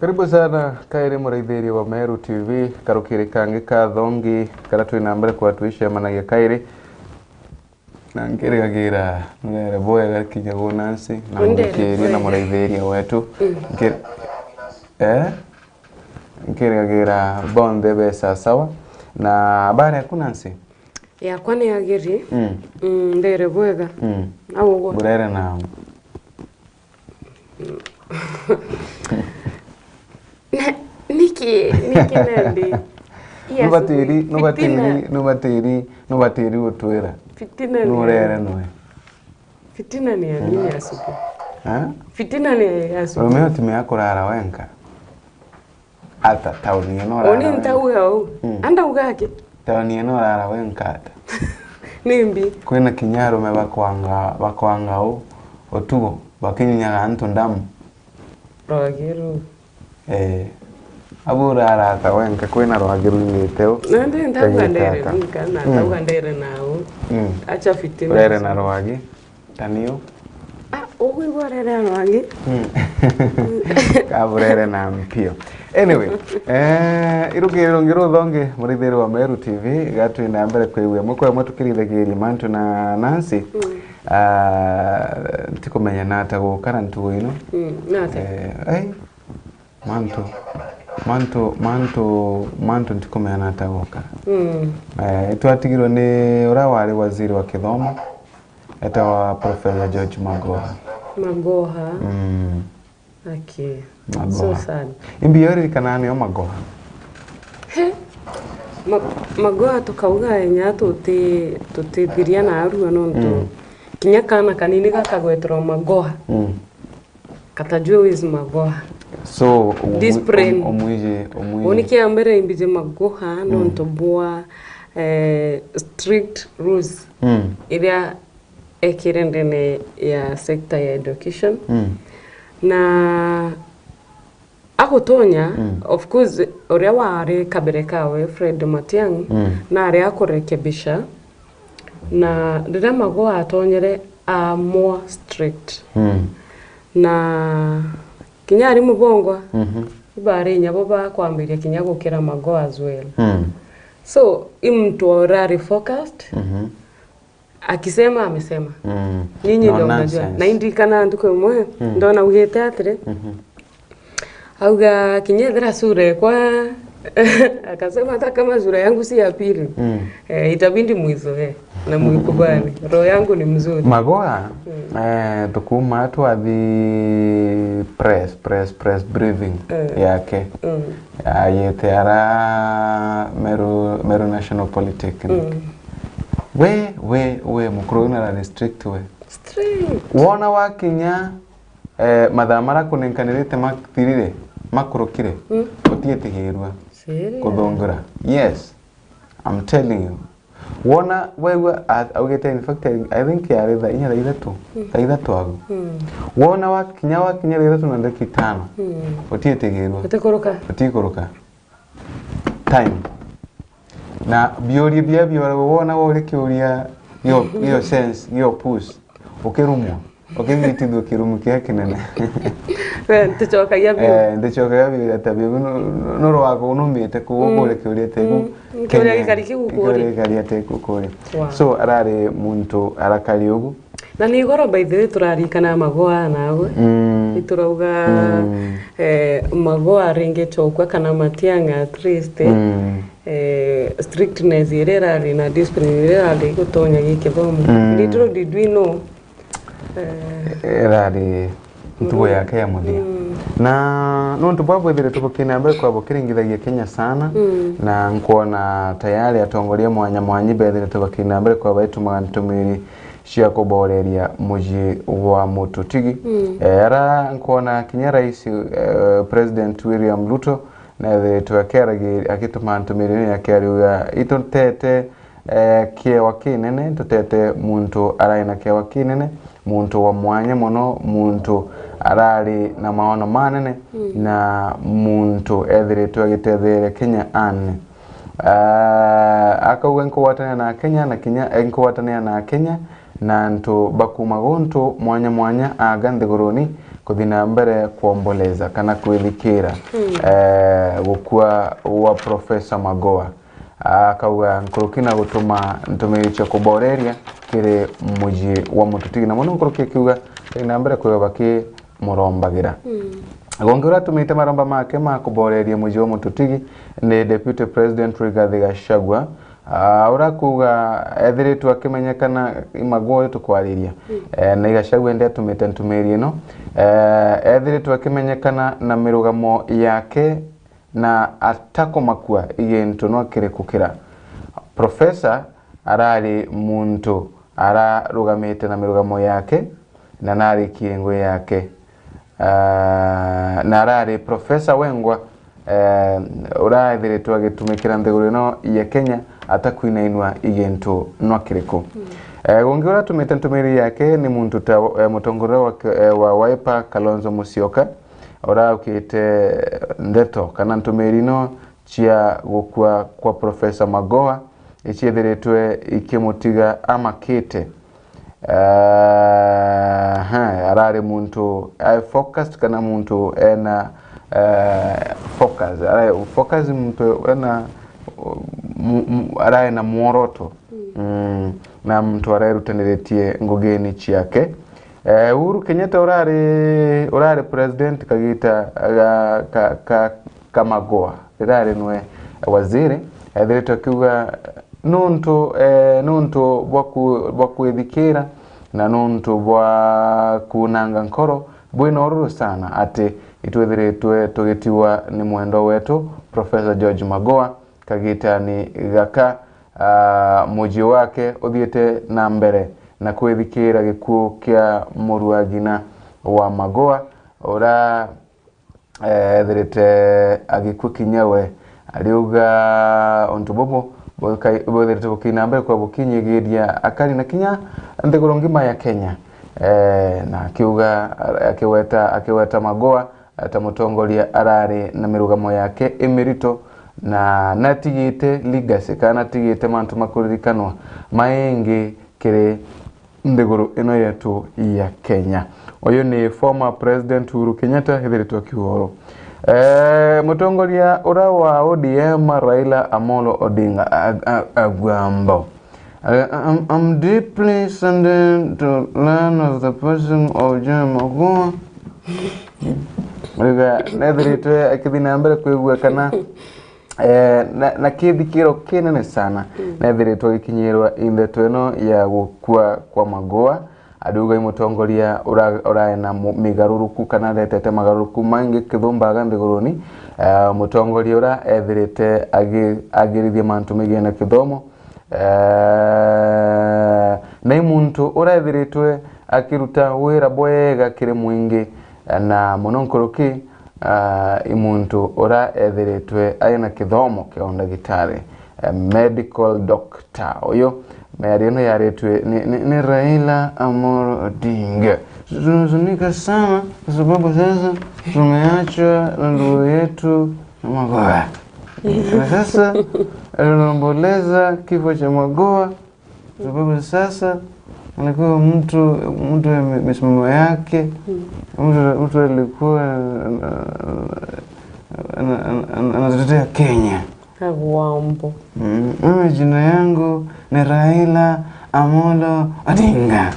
Karibu sana kaire muraithiri wa Meru TV karukire kangi ka thongi kara twina mbere kwa tuisha managia kaire na ngirigagira nere boya gakinya go Nancy na ngikiri na muraithiri wetu ngirigagira bonde besa sawa na habari ya Nancy ya kwani agiri ndere boyega awo burere na Niki nende. Nubatiri utwera. Fitina nurere noe. Fitina ni nini asuku? Fitina ni asuku. Romeo timea kurara wenka. Ata tauni no rara. Oni ntauga anda ugake. Tauni no rara wenka ata. Nimbi. Kwena kinyaro me bakwanga otugo bakinyaga antu ndamu. Rogiru. Abura ata wenka kwena rogiru ngiteo. Nande ndagandere nkana ndagandere nawo. Acha fitina. Rere na rogi. Tanio. Owe borere rogi. Kaburere na mpio. Anyway, irugiro ngiro thonge murithiri wa Meru TV gatu ina mbere kwewe mukwe matukirithagiria mantu na Nancy. Tikumenya nata gukana ntugo ino. Nata. Mantu tikumenya nata gukana. Twatigirwo ni ura wari waziri wa kithomo wa Professor George Magoha. Okay. So sad. Imbiori kana ni Magoha. Magoha tukauga enya tutithiria na aru anonto. Kinya kana kanini gakagwetro Magoha. Katajua wiz Magoha. So this brain omwije oniki ambere imbije Magoha nonto bua strict rules. Iria ekirendene ya sector ya education. Na agutonya of course uria wari kabere kawe Fred Matiang'i na ari akurekebisha na rira Magoha atonyere more strict na kinya ari mubongwa ibari nyabo ba kwambiria kinya gukira Magoha as well so imtu orari focused akisema amesema nyinyi ndio mnajua na indikana nduko mwe ndo na ugete atire auga kinyethera sura kwa akasema hata kama sura yangu si ya pili itabindi muizoe na muikubali roho yangu ni mzuri Magoha tukuma tu athi press breathing yake ayete ara Meru National Polytechnic we mukuruna na strict we wona wakinya madhamara kunenkanirite maktirire makurukire otietigirwa kuthongora yes I'm telling you wona wewe augete in fact I think yare tha inya ithatu agu wona wakinya ithatu na ndakika 5 otietigirwa otikuruka time na biori bia wona wole kiuria yo sense yo push ukirumwa ukimitindo kirumu kia kinene ndichoka yabi atabi no rwako unumite kuwole kiuria tegu kiuria gikariki gukuri kiuria tekukuri so arare muntu arakari ugu na ni goro by the way turarikana Magoha nawe iturauga Magoha ringe chokwa kana Matiang'i at least strictness irerari na discipline irerari gutonya gikithomo little did we know erari ntugo yake ya muthia na no ntubwabwethire tukukina mbere kwa bukiringithagia Kenya sana na nkuona tayari atongoria mwanya bethire tukukina mbere kwa baitu magantumiri cia kuboreria muji wa mututigi era nkuona kinya rais President William Ruto na the twakeragira akituma ntumirire yake ariuga itotete kiewa kinene tutete muntu araina kiewa kinene muntu wa mwanya muno muntu arari na maono manene na muntu ethiritwe agitethire Kenya ane akauga nkuwatania na Kenya na kinya nkuwatania na Kenya na ntu bakuma gontu mwanya aga nthiguruni kuthina mbere kuomboleza kana kwithikira gukua wa Profesa Magoha akauga nkurukina gutuma ntumiri cia kuboreria kiri muji wa Mututigi na muno nkuruki kiuga ina mbere kuyo baki murombagira gonge uratumite maramba make ma kuboreria muji wa Mututigi ni Deputy President Rigathi Gachagua urakuga ethiritwe akimenyekana Magoha tukwariria na Gachagua ndi atumite ntumiri ino ethiritwe akimenyekana na mirugamo yake na atako makua igintu no kirikukira profesa arari muntu ararugamite na mirugamo yake na nari kiengwe yake na arari Profesa Wengwa uraithiritwe agitumikira nthiguru no ya Kenya atakwinainwa igintu no kiriku gongi uratumite ntumiri yake ni muntu ta mutongore wa Wiper Kalonzo Musyoka uraukite ndeto kana ntumiri no cia gukua kwa Profesa Magoha ichiethiritwe ikimutiga amakite arari muntu focused kana muntu ena focus arari focus muntu ena arari na mworoto na mtu arairutaniretie ngogeni ciake Uhuru Kenyatta urari president kagita Magoha irari nwe waziri ethiritwe kiuga nuntu bwa kwithikira na nuntu bwa kunanga nkoro bwina oruru sana ati itwethiritwe tugitiwa ni mwendo wetu Professor George Magoha kagita ni gaka muji wake uthiete na mbere na kwithikira gikuo kia muruagina wa Magoha ora ethirite agikuo kinyawe ariuga ontu bobo bothirite bukina mbere kwa bukinyigiria akari na kinya nthiguru ngima ya Kenya na akiuga akiweta Magoha atamutongoria arari na mirugamo yake emirito na natigite legacy kana tigite mantu makuririkanwa maingi kiri nthiguru ino yetu ya Kenya. Uyu ni former President Uhuru Kenyatta hithiritwe kiworo mutongoria ura wa ODM Raila Amolo Odinga agwambo I'm deeply saddened to learn of the person of John Magoha. Nethiritwe akithina mbere kwigua kana na kithikiro kinene sana nethiritwe gikinyirwa indeto ino ya gukua kwa Magoha aduga imutongoria ura na migaruruku kana retete magaruruku maingi kithumbaga nthiguruni mutongoria ura ethirite agirithia mantu migena kithomo na muntu ura ethiritwe akiruta wira bwega kiri mwingi na munonkoroki imuntu ora ethiritwe aina kithomo kia ndagitari medical doctor uyo Mariano yaretwe ni Raila Amolo Odinga. Tunazunika sana kwa sababu sasa tumeacha ndugu yetu Magoha. Sasa tunaomboleza kifo cha Magoha kwa sababu sasa alikuwa mtu misimamo yake, mtu alikuwa anatetea Kenya. Wambo. Mimi jina yangu ni Raila Amolo Odinga.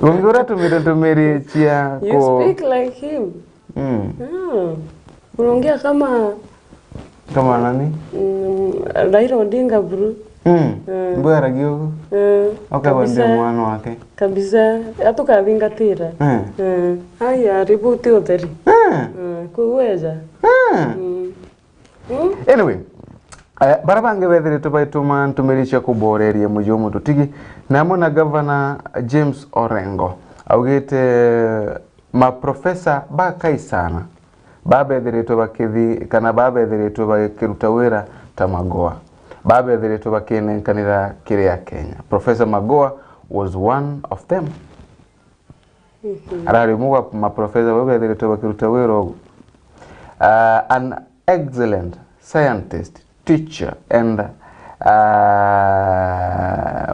Wangora tumiri chia ko. You speak like him. Unaongea kama nani? Raila Odinga bro. Mbara gioko. Okay, wande mwana wake. Kabisa atukavingatira. Haya ripoti oteri. Kuweza. Anyway, barabange bethirite baituma ntumiricia kuboreria muji wa Mututigi namo na Governor James Orengo augite maprofesa bakai sana babethiritwe bakithi kana babethiritwe bakiruta wira ta Magoha babethiritwe bakinenkanira kiria Kenya. Professor Magoha was one of them. Arari muwa maprofesa babethiritwe bakiruta wira an excellent scientist, teacher and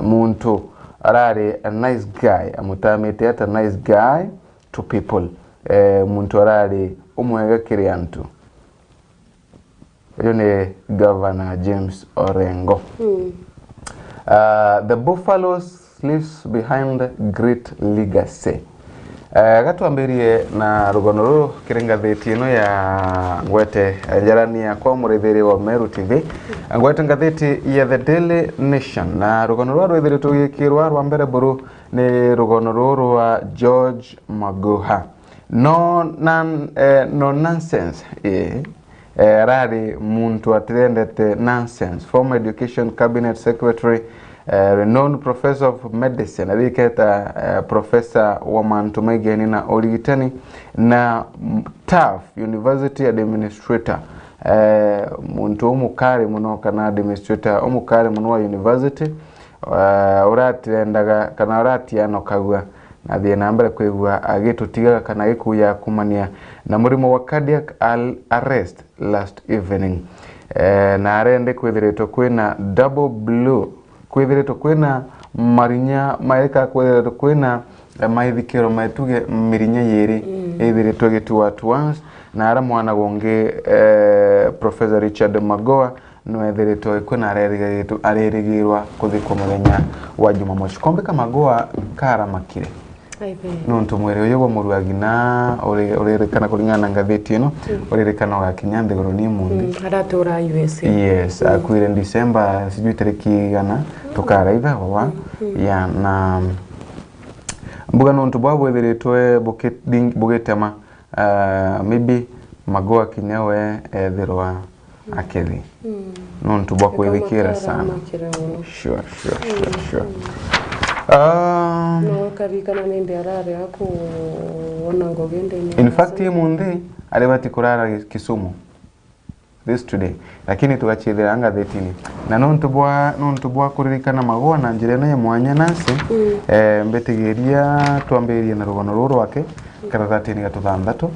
muntu arari a nice guy amutamite ata nice guy to people muntu arari umwega kiri antu uyu ni Governor James Orengo. The Buffaloes leaves behind great legacy. Gatuambirie na rugono ruru kiringatheti ino ya ngwete njarani ya kwa murithiri wa Meru TV ngwete ngatheti ya The Daily Nation na rugono ruru rwithiri tugikirwa rwa mbere buru ni rugono ruru wa George Magoha. No nonsense rari muntu atirendete nonsense. Former Education Cabinet Secretary, renowned professor of medicine, aliketa professor wa mantu megeni na origitani na TAF University administrator, muntu umukari muno kana administrator umukari muno wa university, uratirendaga kana uratiano kagwa na thie nambere kwigwa agitutiga kana gikuya kumania na murimo wa cardiac arrest last evening. Na arende kwithiritwo kwina double blue, kwithiritwo kwina marinya maika, kwithiritwo kwina maithikiro maituge mirinya yeri ithiritwo gitu at once na ara mwana gonge Professor Richard Magoha no ethiritwo kwina arerigirwa kuthikwo muthenya wa Jumamosi. Kombeka Magoha kara makire nuntu mwere uyu muruagina urerekana kuringana ngatheti ino urerekana gakinya nthiguru ni mundi aratura USA. Yes, akuire December sijui tariki gana tukaraitha wa ya na mbuga nuntu bwabo ethiritwe bugitema maybe Magoha kinyawe ethirwa akethi nuntu bwa kwithikira sana. Sure. No karikana nende arare ako onango gende ni. In fact mundi aribati kurara Kisumu this today, lakini tugachithira anga thetini na nuntu bwa kuririkana Magoha na njira ino ya mwanya nansi mbetigiria twambirie na rugono ruru wake karatini gatuthanthatu.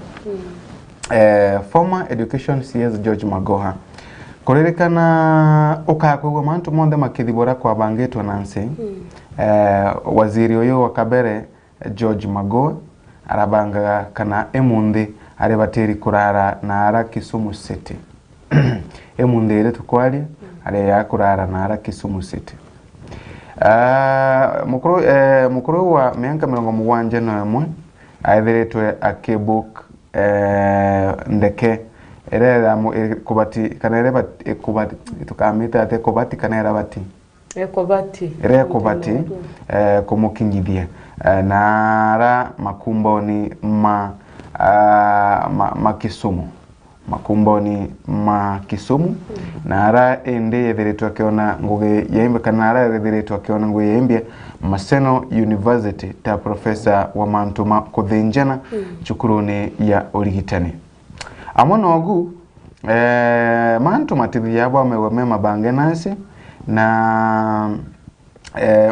Former Education CS George Magoha kuririkana ukakwigwa mantu monthe makithibora kwa bangitwa nansi. Waziri uyu wa kabere George Magoha arabanga kana emundi aribatiri kurara na ara Kisumu City. Emundi ile tukwalia ari ya kurara na ara Kisumu City. Mukuru wa miaka 71 aithiritwe akibuk ndeke erera kubati kana ereba kubati tukamita ate kubati kana erabati ekobati kumukingithia nara makumboni ma Kisumu, makumboni ma Kisumu nara ende yethiritwe akiona ngugi yaimbe kana nara yethiritwe akiona ngugi yaimbia Maseno University ta professor wa mantuma kuthinjana chukuruni ya origitani amono ogu mantuma tithi yabo amewema bange nasi na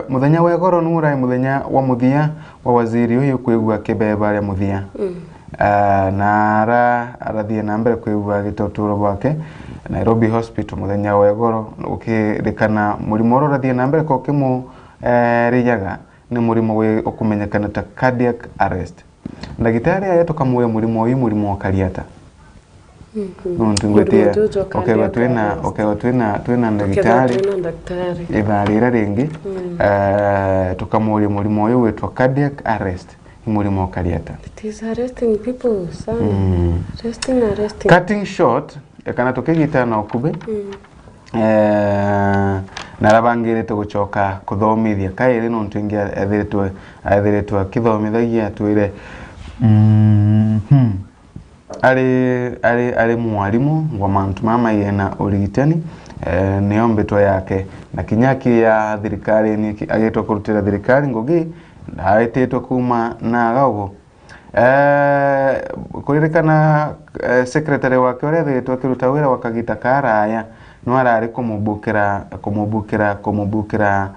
muthenya wa goro nura muthenya wa muthia wa waziri uyu kwigwa kibeba ya muthia na arathie na mbere kwigwa gitoturo bwake Nairobi Hospital muthenya wa goro ukirikana murimo urathie na mbere ko kimu rijaga ni murimo we okumenyekana ta cardiac arrest. Ndagitari ayeto kamwe murimo wa kariata nuntu ngwetia twina ndagitari itharira ringi tukamuria murimo uyu wetwa cardiac arrest murimo wa kariata. It is arresting people, son. Arresting. Cutting short kana tukigita na okube narabangire tugucoka kuthomithia kairi nuntu ingi athiritwe kithomithagia twire ari mwalimu wa mantu mama yena origitani niombetwa yake na kinyaki ya thirikari ni agitwa kurutira thirikari ngugi aititwe kuma na gago kuririkana secretary wake ore thitwa kiruta wira wakagita karaya no arari kumubukira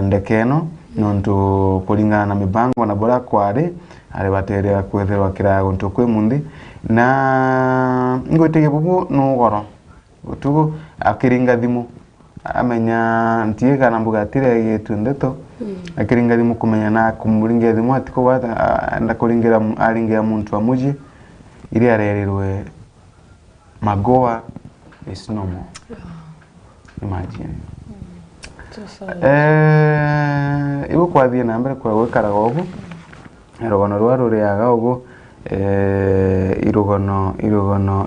ndekeno nuntu kuringana na mibango na bora kwari ari baterera kwetherwa kirago ntu kwe mundi na ngwitege bubu no goro utugo akiringa thimu amenya ntiye kana mbugatire yetu ndeto akiringa limu kumenya na kumuringa thimu atiko wata ndakuringira aringira muntu amuji iri arerirwe Magoa is no more. Imagine. Ibu kwa thie na mbere kwa gwikara gogu irugono rwa ruriaga ugu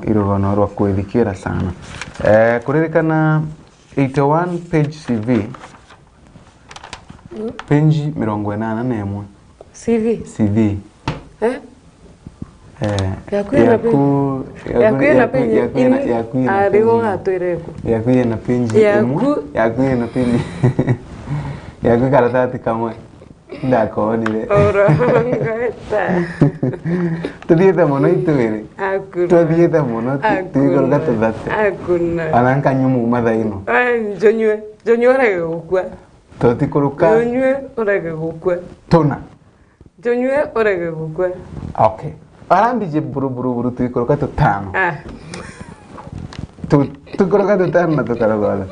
irugono rwa kwithikira sana kuririkana 81 page CV page 81 CV yakwina penji arigo gatwireko yakwina penji yakwina penji yakwi karatati kamwe ndakonire orangata tuthiete muno itwiri tuthiete muno twigorga tuthate akuna ananka nyumu mathaino jonywe orage gukua tutikuruka jonywe orage gukua tuna jonywe orage gukua okay arambije buru twikoroka tutano tukoroka tutano na tukarogala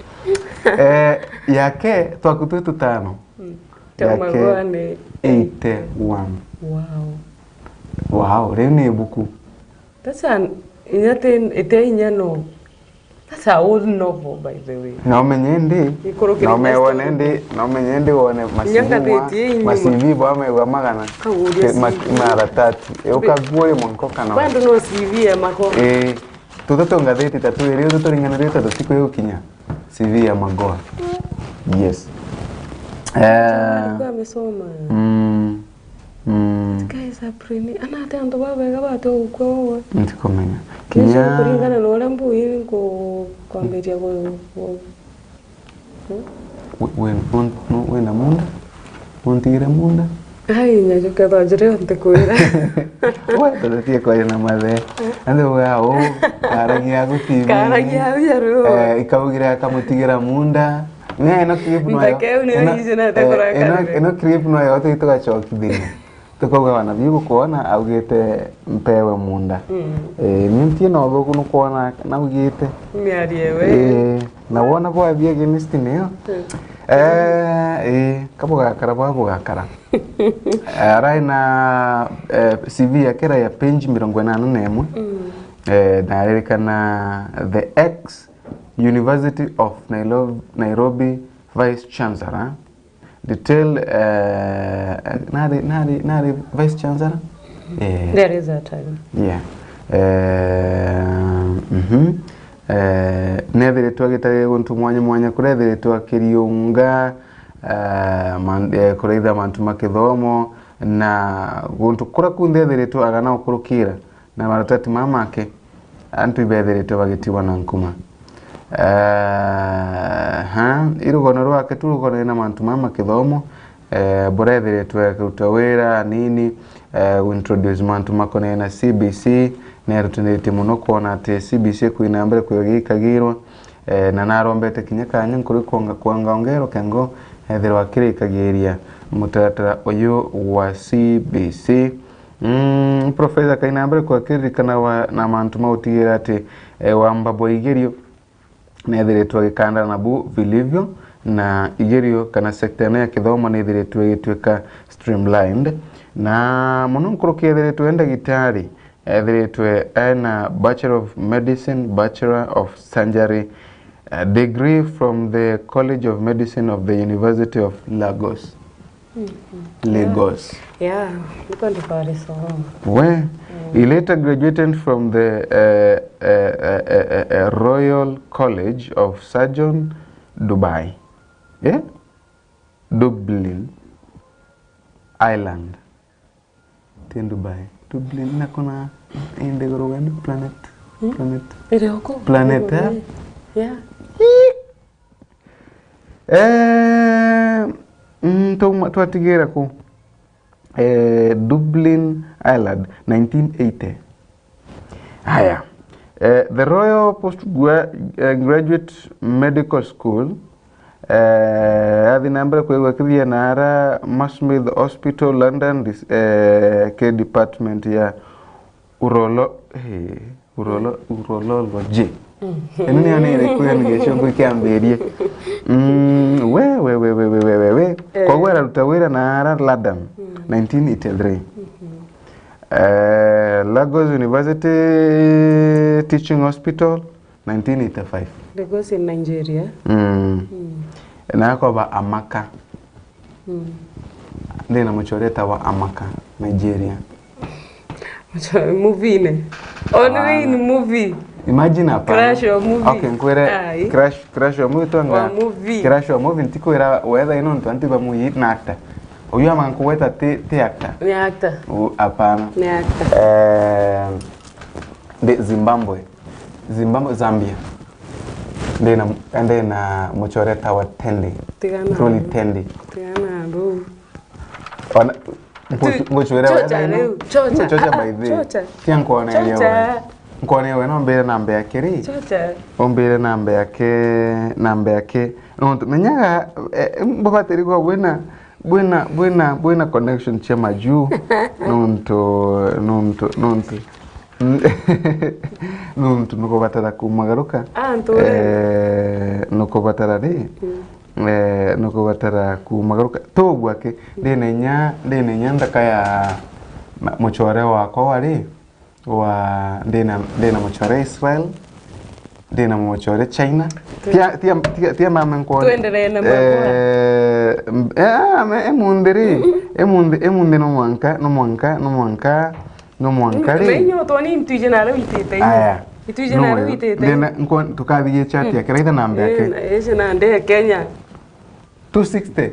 yake twakutu tutano Magoa ni 81 wow reo ni buku tasa ite inyano tasa old novel by the way no menyende no menyende wone masivi bwa mewa magana mara tatu ukagure monko kana bando no CV ya mako tutoto ngatheti tatu reo tutoringana reo tatu siku yo kinya CV ya Magoa yes kwa amesoma guys aprini ana tando babega bato ukwo ndikomenya kinya kuringana no lambu yini ko kwamberia go wena munda untire munda ai nyajo kada jere ante koira wewe tie kwa na madhe ande wao karagia gutibi karagia yaro ikaugira kamutigira munda no clip no eno clip no yo tuitoka chokithini tukoga wana bigo kuona augite mpewe munda mintie no thuku no kuona na ugite miarie we na wona kwa bia genisti neo kaboga karabo gakara arai na CV yakera ya page 81 na ririkana the ex University of Nairobi Vice Chancellor detail nari Vice Chancellor there is a time yeah nethiritwo gitari guntu mwanya kurethiritwo kiriunga kureitha mantu makithomo na guntu kura kuntethiritwo agana ukurukira na maratati mamake antu ibethiritwo bagitiwa na nkuma irugono rwake turugono na mantu mama kithomo burethiritwe kuruta wira nini introduce mantu makone na CBC na rutunite muno kuona ati CBC kuina mbere kuyogikagirwa na narombete kinyakanya nkuri kuanga ongero kengo ethirwa kirikagiria mutaratara uyu wa CBC Professor Kainambere kwa kirikana na mantu mautigira ati wamba boigerio nethiritwe gikanda nabu vilivyo na igerio kana sekta ya kithomo nethiritwe gitweka streamlined na muno nkuruki ethiritwe ndagitari ethiritwe na Bachelor of Medicine, Bachelor of Surgery degree from the College of Medicine of the University of Lagos. Lagos. Yeah, you can do Paris. Where he later graduated from the Royal College of Surgeons, Dubai. Yeah? Dublin, Ireland. In Dubai. Dublin na kuna indegoro planet. Planet. Yeah. Twatigira ku Dublin, Ireland 1980. Haya. The Royal Postgraduate Medical School adhinambere kwegwakithia nara Marsmith Hospital London ke department ya urology. Eni ni kuya nigesho kiamberie we kwa gwera rutawira na ara London 1983 Lagos University Teaching Hospital 1985 Lagos in Nigeria na kwa ba Amaka ndena mchoreta wa Amaka Nigeria movie ne only in movie. Imagine apa Crash your movie. Okay, nkwere crash your movie tonga. Crash your movie ntiko era whether ino ntu ba mu hit na actor. Oyo amanku weta te actor. Ni actor. Hapana. Ni actor. De Zambia. Ndena muchoreta wa Tendi. Truly Tendi. Tigana ndo. Ona ngochwera chocha by the. Tianko na elewa. Nkone we no mbere namba yake ri Chocha ombere namba yake no menyaga mbabateri kwa buena connection cha maju nonto nuko batara kumagaruka nuko batara ri nuko batara kumagaruka to gwake denenya ndaka ya muchore wako wari wa ndena mchore Israel ndena mchore China tia mama nko tuendelee na mambo emunde no mwanka ri menyo toni mtuje na leo itete ituje na leo itete ndena nko tukadhiye chat ya kiraitha namba yake ese na nde Kenya 260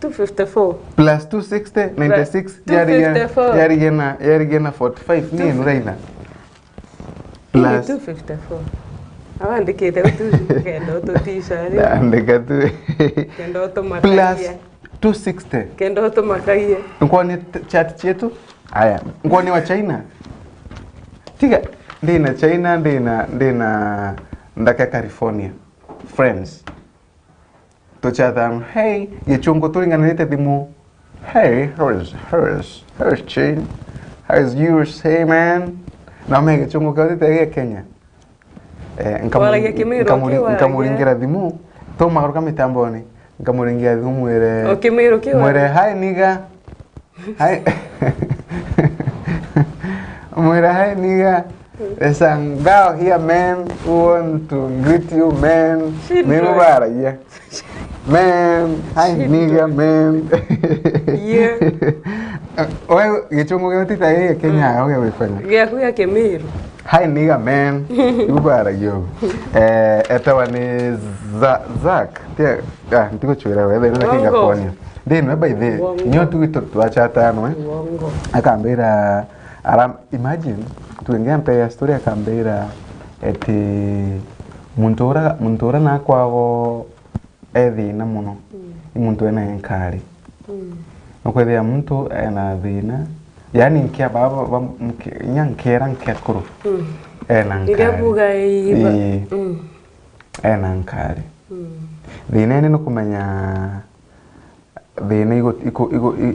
254 plus 260 96 yarigena 45 ni nuraina plus 254 awandikite kendo to tishari andika tu kendo to makaia plus 260 kendo to makaia ngoni chat chetu haya ngoni wa China tiga ndina China ndina ndaka California friends to chatham hey yechungo tulinganite dimu hey how's chain how's yours hey man na mega chungo kaute Kenya nkamuringira dimu to magaruka mitamboni nkamuringira dimu mwere hi nigga hi mwere hi nigga there's a girl here man who want to greet you man Meru bara yeah man hi nigga man yeah oye gichungo gotita Kenya oye wefanya ya Meru hi nigga man ubara yo etawa ni Zak tia ntiko chwera wewe na kinga konya then by the nyotu twachata no akambira aram imagine tuengea mpe ya story akambira eti muntora na kwago thina muno muntu ena enkari nokwethia muntu ena thina yani nkia baba nyankera nkekuru ena nkari ena nkari thina ni no kumenya thina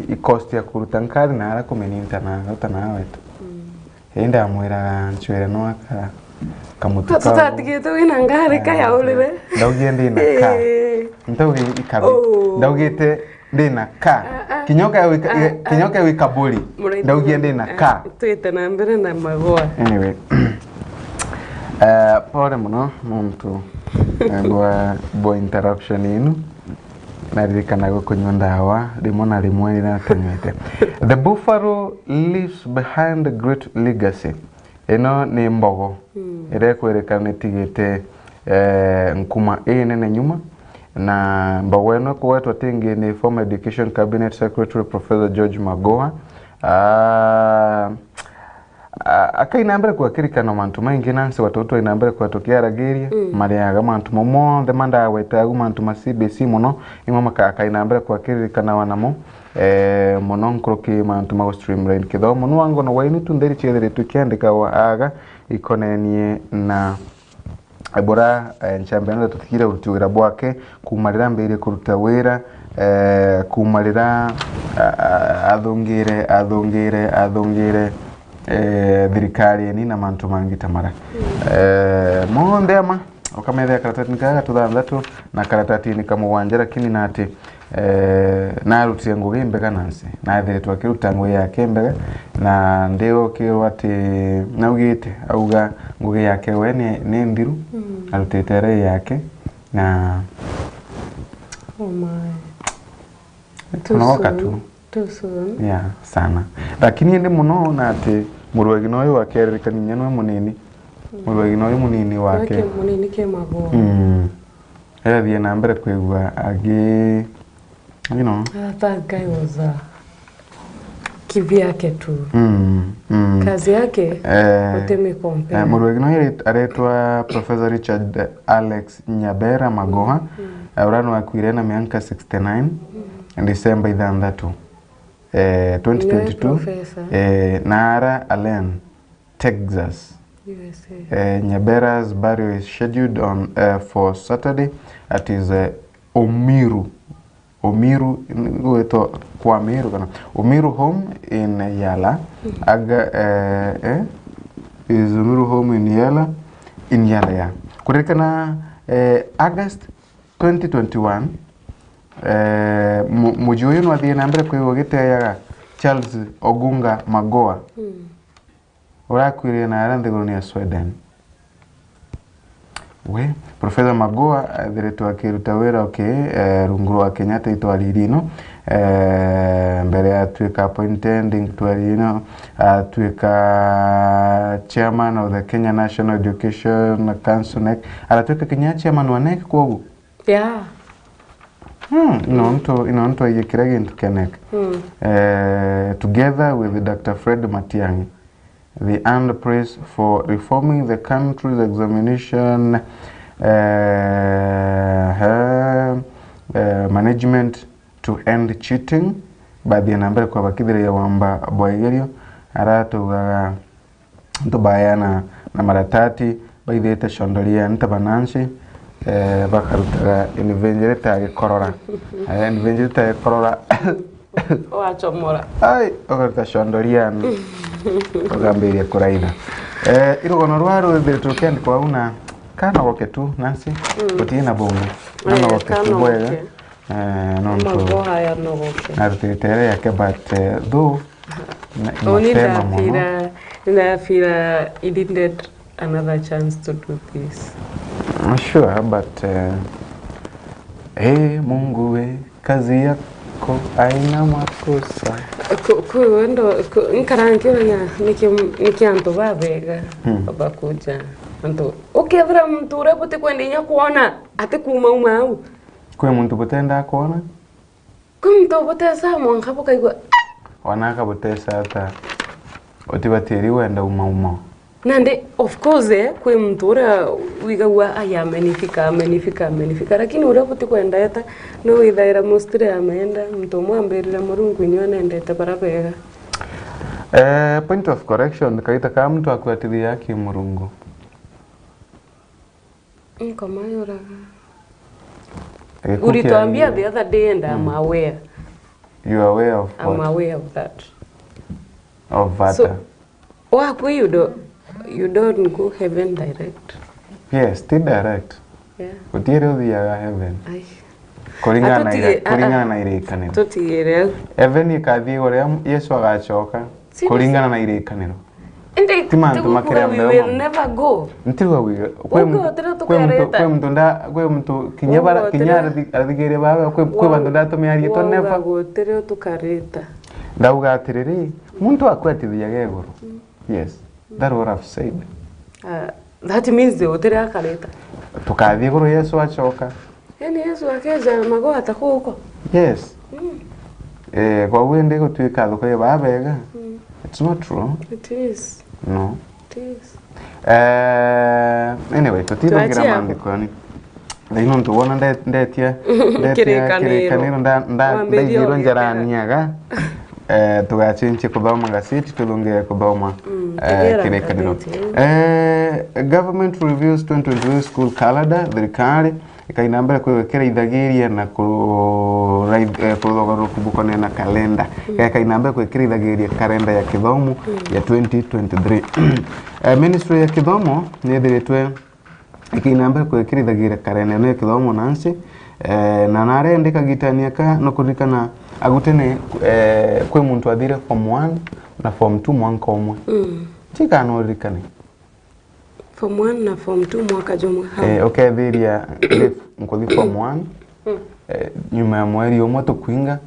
ikosti ya kuruta nkari na ara kumeninta na utana wetu henda amwira nchwere no aka kamutuka tutatigite wina ngari kaya ulire ndaugie ndina ka ndaugie ikabi ndaugite ndina ka kinyoka wikaburi ndaugie ndina ka twite na mbere na magoa anyway pole muno muntu bo interruption inu naririkana gukunywa ndawa rimwe na rimwe niratenywete. The buffalo leaves behind a great legacy. Ino ni mbogo ire kwerekana tigite nkuma nene nyuma na mbogo ino kwetwa tingi ni former education cabinet secretary Professor George Magoha akainambere kwa kirikana mantu maingi nansi watoto inambere kwa tokia rageria mariaga mantu momo the manda weta mantu ma CBC muno imama akainambere kwa kirikana wanamo muno nkroki mantu ma streamline kido muno wango no waini tunderi chedere tukiandika wa aga ikonenie na abora nchambeno tutikira utuwira bwake kumalira mbere kurutawera kumalira adhongere thirikari ni na mantu mangi tamara mondema ukamethea karatati nikaga tuthandatu na karatati ni kamugwanja lakini nati narutie ngugi mbega nansi na thire twakiruta ngugi yake mbega na ndio kirwa ati naugite auga ngugi yake we ni ndiru arutite rai yake na oh my tunaoka tu yeah sana lakini ndi muno na ati murwegi noyo wakerekani nyanwa munini murwegi noyo munini wake munini ke mago thie na mbere kwigua agi you know that guy was kivyake tu kazi yake utemi compare murwegi noyo aretwa Professor Richard Alex Nyabera Magoha urano akwire na miaka 69 December 2022 Nara Allen Texas USA Nyabera's burial is scheduled on for Saturday at his Omiru kwa Meru kana Omiru home in Yala is Omiru home in Yala ya kurekana August 2021 mujuyo no athie na mbere kwigo giteyaga Charles Ogunga Magoa urakwire na aranthiguru ni Sweden we Professor Magoa thiretwa kiruta wira runguru wa Kenyatta itwaririno mbere atuika appointed itwaririno atuika chairman of the Kenya National Education Council NEC aratuika Kenya chairman wa NEC kogu yeah inonto yekirage into Kenek together with Dr. Fred Matiang'i they earned praise for reforming the country's examination management to end cheating by the number kwa bakithire ya wamba boegerio aratugaga ntubayana na maratati baithete shondoria ntabananshi bakarutaga invengereta gikorora invengereta gikorora wachomora ai ogarta shondoria ogambiria kuraida irugono rwaru thitu kendi kwa una kana woke tu nansi utina bongo kana woke tu bwega no haya no woke arutitere yake but though I feel he didn't another chance to do this. I'm sure, but Mungu we kazi yako haina makosa. Kuendo nkarangiwa nikianto babega bakuja anto ukethira mtu urepote kwendinya kuona ate kuma umau kwe muntu butenda kuona kumto butesa mwanka bukaigwa wanaka butesa ata otibateri wenda uma nande of course kwe mtu ura wigawa aya amenifika lakini urapote kwenda eta no withaira mustire amenda mtu mwambirira murungu nywa nendete barabega point of correction kaita kama mtu akwatithia yake murungu kama yoraga ulituambia the other day and I'm aware. You are aware of what? I'm aware of that. Of what? So, you don't go heaven direct. Yes, still direct. Yeah. Utiere uthiaga heaven. Ai. Kuringana na irikaniro. Tutigere. Heaven ikathie uria Yesu agacoka kuringana na irikaniro. We will never go. Ntiwa wiga. Kwe mtu kinya athigire baba kwe bandu ndatumia rito never. Gotere tukareta. Ndauga atiriri muntu akwatithia geguru. Yes. That's what I've said. That means the otere akareta. Tukathie guru Yesu acoka. Yani Yesu akeza mago atakuko. Yes. Kwa wende gutwika thuko babega. It's not true. It is. No. It is. Anyway, tutithugira maandiko ni Ndaino ntuwona ndetia kirikaniro ndaithirwo njaraniaga tugachinche kuthoma gaseti tulunge kuthoma kirikaniro. Government reviews 2022 school calendar thirikari ikaina mbere kwegekera ithagiria na kuruthoga kubukone na kalenda ikaina mbere kwegekera ithagiria kalenda ya kithomo ya 2023. Ministry ya kithomo nithiritwe ikinambere kwekirithagira karene no kithomo nansi na narendeka gitania ka no kurikana agutene kwe muntu athire form 1 na form 2 mwanka umwe tika no rikane form 1 na form 2 mwaka jumwe okay thiria nkuthi form 1 nyuma ya mweri umwe tukwinga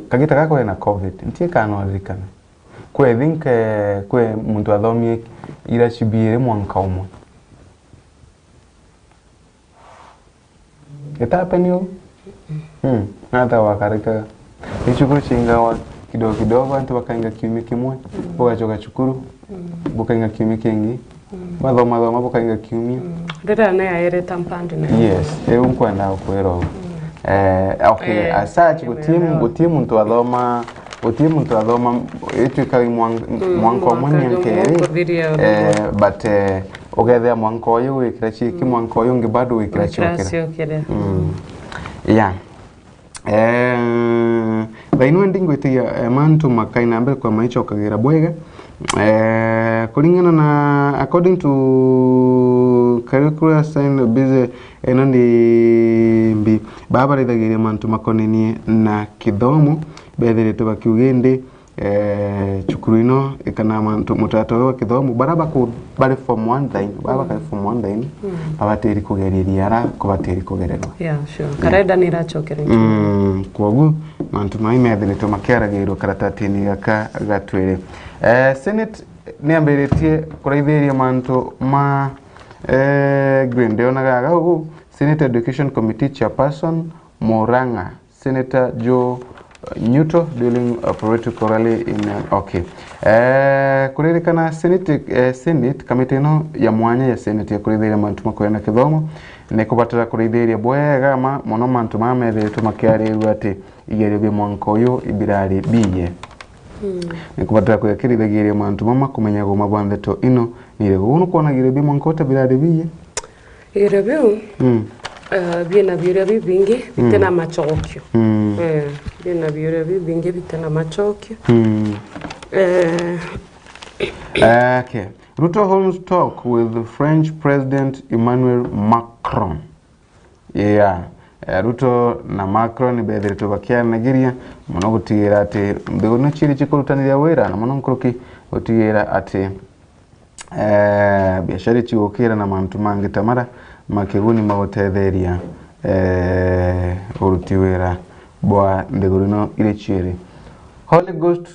kagita kako na covid tika no rikane kwe think kwe muntu athomie ira chibire mwanka umwe Itapenyo hata wakarika nichukuru chingawa kidogo antu wakainga kiumi kimwe bogachoka chukuru bokainga kiumi kingi mathoma bokainga kiumi ndira na yaere tampande na yes unkwenda kwero okay asachi utimu ntu athoma itu kali mwanko mwenye nkeri but ogethea mwanko uyu wikira chiki mwanko uyu ngi bado wikira chokera yeah baino ndingwetia mantu makaina mbere kwa maicho kagira bwega kulingana na according to curricular sign busy enandi mbi baba rithagiria mantu makonenie na kithomo bethere bakiugende chukuru ino ikana mantu mutatowe wa kithomo baraba ku bari form 1 thine baba ka form 1 thine abateri kugereria ara kubateri kugererwa yeah sure karenda ni rachokera kwogu mantu mai methere makiaragirwo karatatini gaka gatwire senate niamberetie kuraithiria mantu ma grande onaga gagu Senate Education Committee Chairperson Moranga Senator Joe Newto during politically in okay kuririkana Senate committee no ya mwanya ya Senate ya kurithiria mantu makwena kithomo ne kubatara kurithiria bwega ma mono mantu mamethe tumakiarirwa ati igerio bi mwanko uyu ibirari biye ne kubatara kuyakirithiria mantu mama kumenya go mabwantheto ino nire gunu kuona igerio bi mwanko ta birari biye igerio biena biura bibingi bitena machokyo biena biura bibingi bitena machokyo okay Ruto holds talk with the French President Emmanuel Macron yeah Ruto na Macron bethere tubakia Nigeria muno gutigira ati mbego no chiri chikurutaniria wira na muno nkuruki gutigira ati biashara chiokera na mantu mangi tamara makeguni magotetheria urutiwira bwa ndegurino ile chiri Holy Ghost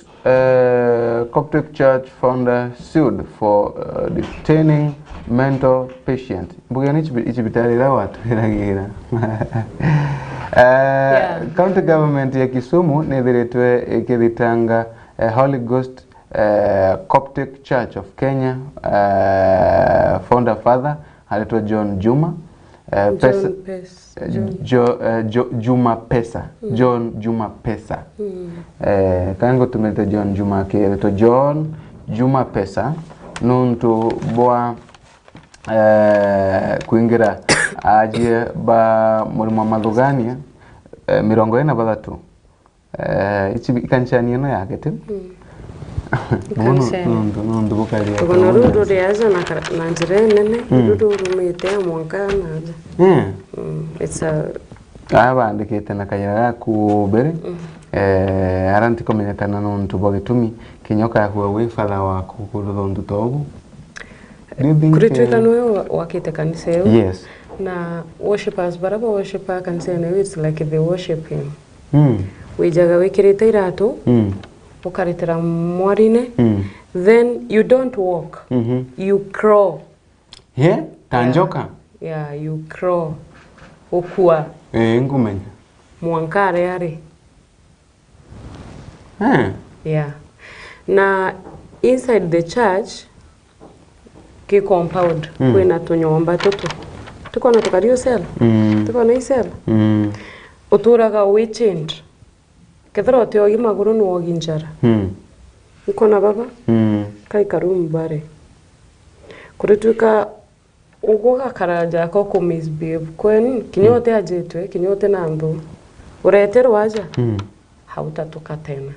Coptic Church founder sued for detaining mental patient mbugani ichibitarira watu iragira county government ya Kisumu nethiretwe ikithitanga Holy Ghost Coptic Church of Kenya founder father alitwa John Juma Juma Pesa John Juma Pesa kango tumete John Juma ke alitwa John Juma Pesa nuntu boa kuingira aje ba mulimo madugania 43 ichi ikanchani no yake te Nundu bukalia. Kuna rudo riaza na njire nene, rudo rumete mwanka naja. It's a bandikite na kayira ku bere. Aranti komeneta na nuntu bogitumi kinyoka ya huwa father wako kurudo ndu tobu. Kuritwika no wakite kanisa yo. Yes. Na worshipers baraba worshiper kanisa no it's like they worship him. Wijaga wikirite irato. Ukaritira mwarine then you don't walk you crawl tanjoka you crawl okua ngumenya mwankare yare na inside the church ki compound kwena tunyomba tuko na tukario cell tuko na cell uturaga weekend kethero te ogi maguru no ogi njara uko na baba kai karum bare kurituka ugoga karaja ko ku misbehave kwen kinyote ajetwe kinyote nando uretero waja hautatoka tena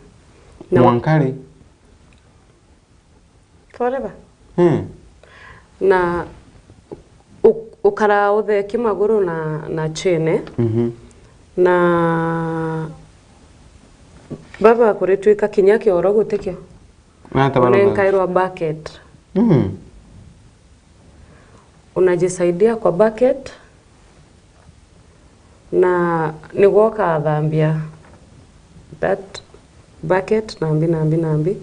na wankari forever na ukara utheki maguru na chene na baba kuritwika kinya kioro gutikio unenkairwa bucket unajisaidia kwa bucket na nigoka thambia that bucket nambi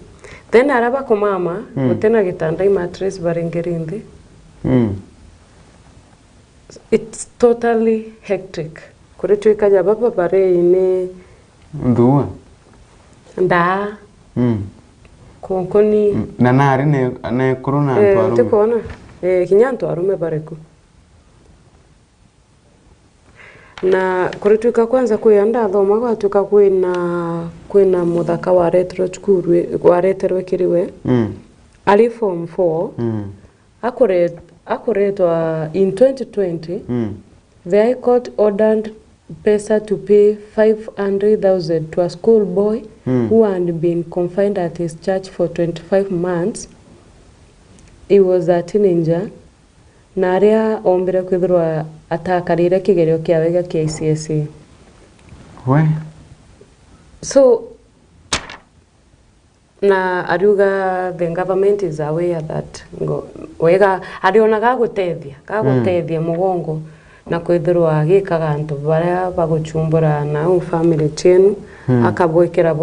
then araba kumama utena gitanda mattress baringerindi it's totally hectic kuritwika ja baba bare ine ndua nda konkoni na nari ne corona ntwarume tikona kinya ntwarume bareku na kuritwika kwanza kuyanda thoma gwatuka kwina muthaka wa retro school wa retro kiriwe ali form 4 akuretwa in 2020 the High Court ordered pesa to pay 500,000 to a school boy who had been confined at his church for 25 months. He was a teenager. Na aria ombire kwithirwa atakarire kigerio kiawe gya KCSE. We. So na aruga the government is aware that wega arionaga gagutethia mugongo na kwithirwa gikaga antu baria baguchumbura na family chenu akabwekera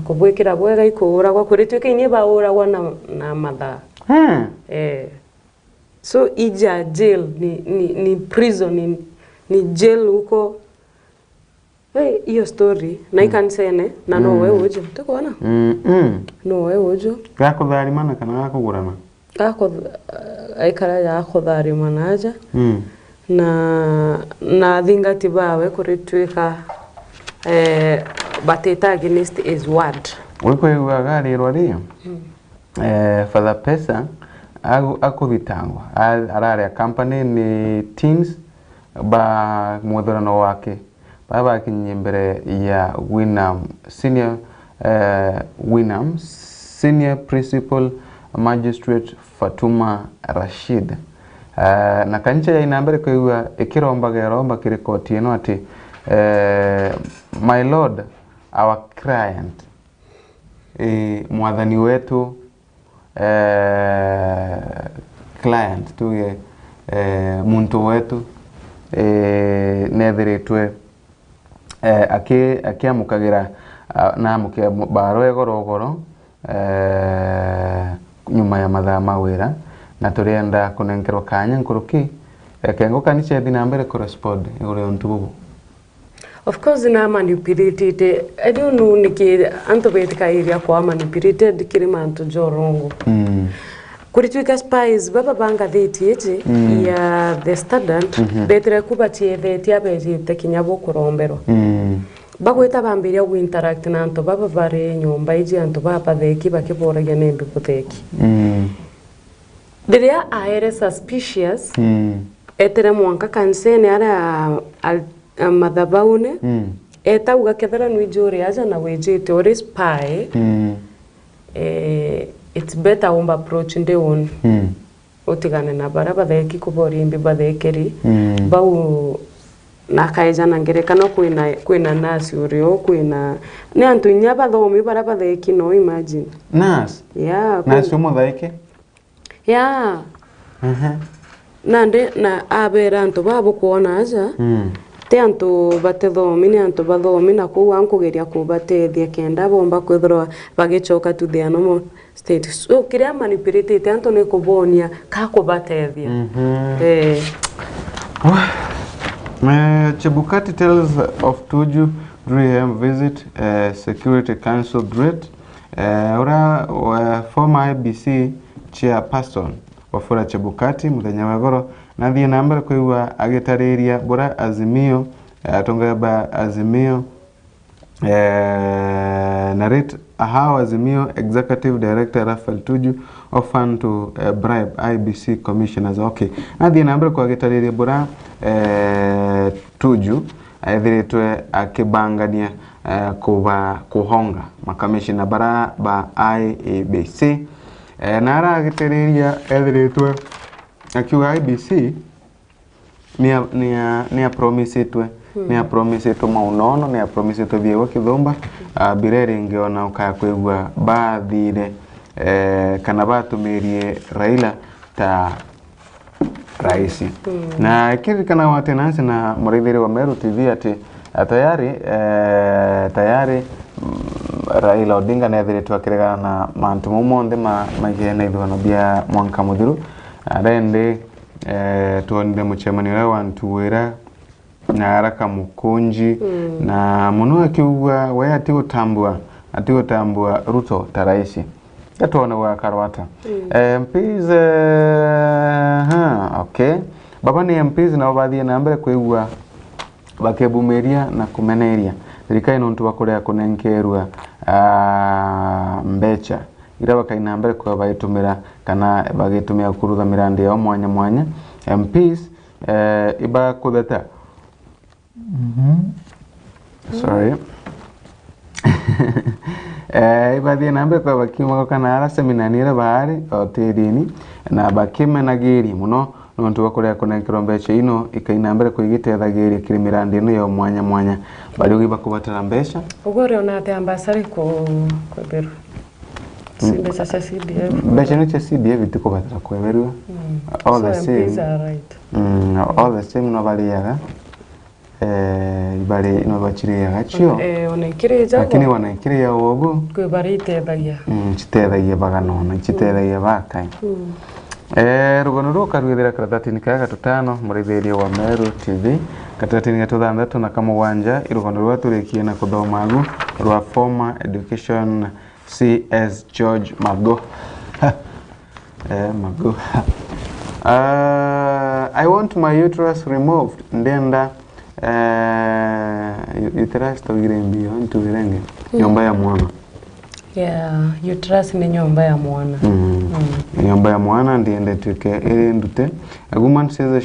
kubwekera bwega ikura kwa kuritwika inye bauragwa na matha so ija jail ni prison ni jail huko hiyo story na ikansene na no we ujo tukona no we ujo gakutharimana kana gakugurana aikara ya kutharimana aja na thingati bawe kuritwika bateta against his word wiko igagari rwario father pesa akuthitangwa arare company ni teams ba muthorano wake baba kinyi mbere ya senior principal magistrate Fatuma Rashid na kancha ya inambere kwa ikiromba kirikoti eno ati my lord our client mwathani wetu client tuge muntu wetu nethiritwe akiamukagira na muke baro egorogoro nyuma ya mathaa mawira na turienda kunenkerwa kanya nkuruki kengo kaniche thina mbere correspond igore ontubu. Of course na manipulated. I don't know niki antobetika iria kwa manipulated kirima anto jorongo. Kuritwika spies baba banga theti eti ya the standard betre kubatie theti abeje tekinyabo kurombero. Bagweta bambiria ku interact na anto baba bare nyomba iji anto baba theki bakiboragia nembe kutheki. There are suspicious. Etere mwanka kansene ara madhabaune eta ugakethera nwi juri aja na wejete or spy it's better umba approach ndeon otigane na baraba theki kubori imbi bathekeri bau nakaeja na ngerekano kwina nasi urio kwina ni antu nyaba thomi baraba theki no imagine nas nasi umuthaike nande na abera antu babo kuona aja te antu bathethomi ni antu bathomi na ku ankugeria kubatethia kenda bomba kwithirwa bagichoka to their normal state so kiria manipulate te antu ni kubonia ka kubatethia Chebukati tells of Tuju during visit Security Council Great former IBC chairperson Wafula Chebukati muthenya wa goro na thie nambere kuigwa agitariria bura azimio atongeba azimio narrate how azimio executive director Rafael Tuju offered to bribe IBC commissioners. Okay, na thie nambere kwa agitariria bura Tuju aithiritwe akibangania kuhonga makamishina bara ba IBC na ara agitariria ethiritwe akiwa IBC ni a promise itwe ni a promise itu maunono ni a promise itu biewa kithumba birere ngeona ukakwegwa bathire kana batumirie Raila ta raisi na kiri kana watenansi na muridhiri wa Meru TV ati tayari Raila Odinga nethiritwe akiregana na mantu mumonde magene ithwana bia mwanka muthiru arende tuonire muchemanio wa ntuwira na araka mukunji na muno akiugwa we ati gutambua Ruto taraisi yatona wa karwata MPs okay baba ni MPs na baadhi na mbere kuigwa bakebumeria na kumeneria thirikari nontu bakorea kunenkerwa mbecha ira bakaina mbere kwa baitumira kana bagitumia kurutha mirandi ya mwanya MPs iba kutheta sorry ibathie na mbere kwa bakiuma kana ara seminanira bahari hotelini na bakimenagiri muno nontu bakorea kunenkerwa mbecha ino ikaina mbere kuigitethagiria kiri mirandi ino ya mwanya bali ugiba kubatara mbecha ugore ona ate ambasari ko Meru mbecha cia CDF mbecha ni cia CDF itikubatara kwemerwa all the same all the same no baliaga ibari no bachiriaga chio onekireja lakini wanakiria wogo kwebarite bagia chitethagia baganona chitethagia bakai rugono ruka rwithira karatatini ka gatutano murithiria wa Meru TV karatatini gatuthandatu na kamugwanja irugono rwaturikie na kuthomagu rwa former education CS George Mago Mago I want my uterus removed ndenda uterus to girembio ntuvirenge nyomba ya mwana uterus ni nyomba ya mwana nyomba ya mwana ndiende tuke iri ndute a woman says that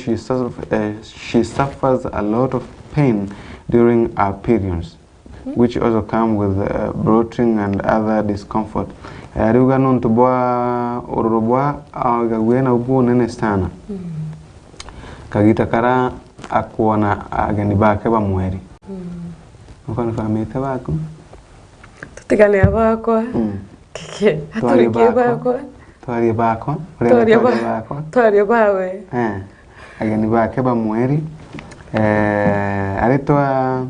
she suffers a lot of pain during her periods which also come with bloating and other discomfort ariuga nontu bwa ururubwa agagwena ubu nene sana kagita kara akuona ageni bake bamweri ukona famite bako tutigane abako kike aturikie bako twari bawe ageni bake bamweri aritwa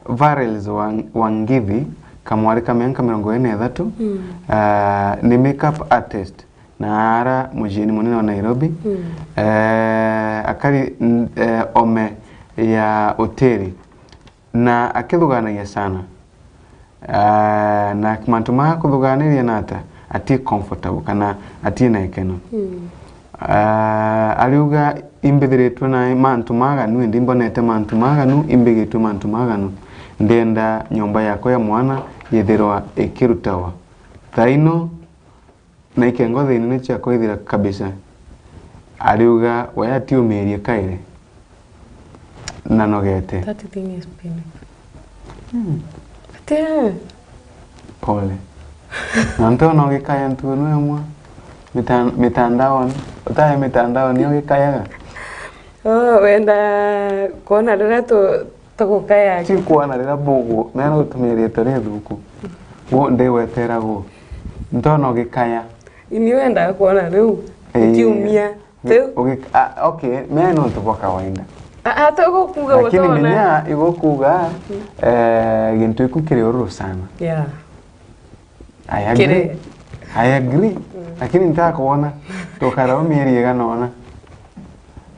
Varels Wangithi kamwari kamenka 43 ni makeup artist na ara mujini munene wa Nairobi akari ome ya hoteli na akithuganagia sana na mantu ma kuthuganiria nata ati comfortable kana ati na ikeno aliuga imbithiritwe na mantu maganu ndi mbonete mantu maganu imbigitwe mantu maganu ndenda nyomba yako ya mwana yethirwa ikirutawa thaino na ikengo thini ni cia koithira kabisa aliuga waya tiumirie kaire na nogete that thing is painful pole nanto no gikaya ntunu yamwa mitandao utaye mitandao ni gikayaga wenda kona rira tukukaya ti kuona rira bugu mena utumirie tore thuku wo ndewetera go ntono gikaya ini wenda kuona riu kiumia okay mena no tuboka wainda hata kukuga wotona lakini minya igokuga gintu ikukire uru sana I agree lakini nitaka kuona tokarao mieri iganona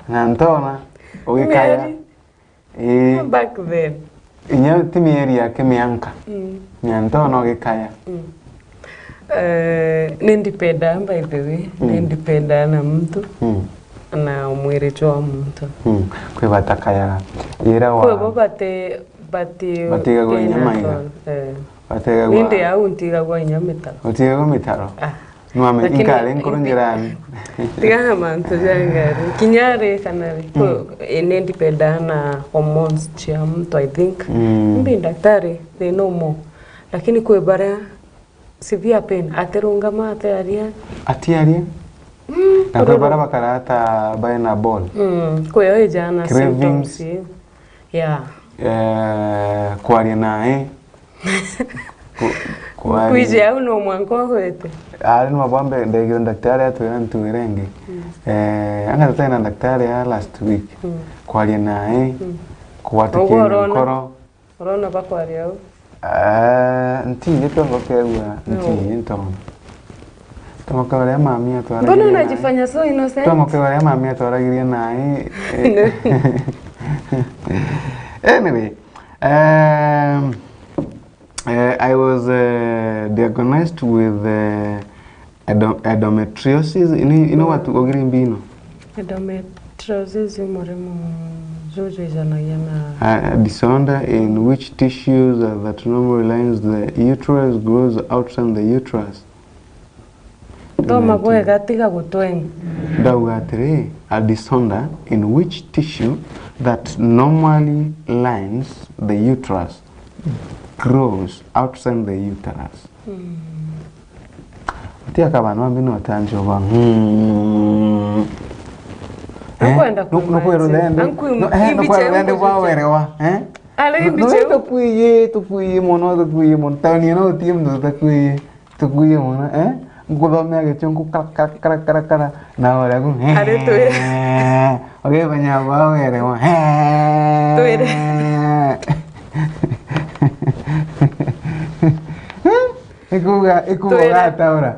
na ntona ugikaya back then inya timieri yake mianka ntona ugikaya nindipenda by the way nindipenda na mtu na umwiricho wa mtu kwe batakaya ira wa kwe batiga gwa nyama iga batega gwa ninde au ntiga gwa nyama mitaro utiga gwa mitaro nwame inkale nkurungirani tiga mantu jangari kinyare kanari ko nindipenda na hormones cha mtu I think mbi daktari they know more lakini kwe bara severe pain aterunga mate aria atiaria Na kwa bara bakarata by na ball. Kwa hiyo jana Cravings. symptoms. Yeah. Kwaria nae. Kuije au no mwanko kwete. Ni mabambe ndege daktari atu ntuirengi. Anga tena daktari last week. Kwaria nae. Kuwatikira koro. Corona bakwaria au. Nti yetu ngokewa nti ntono. Tomoka ya mami atwara. Mbona unajifanya so innocent? Tomoka ya mami atwaragiria nae. Anyway, I was diagnosed with endometriosis. You know what ogirimbino? Endometriosis a disorder in which tissues that normally lines the uterus grows outside the uterus. A disorder in which tissue that normally lines the uterus grows outside the uterus. Tia kabano ambino tanjo ba. Gudome chungu kara na ora gu oke banya ba were wa ikuga taura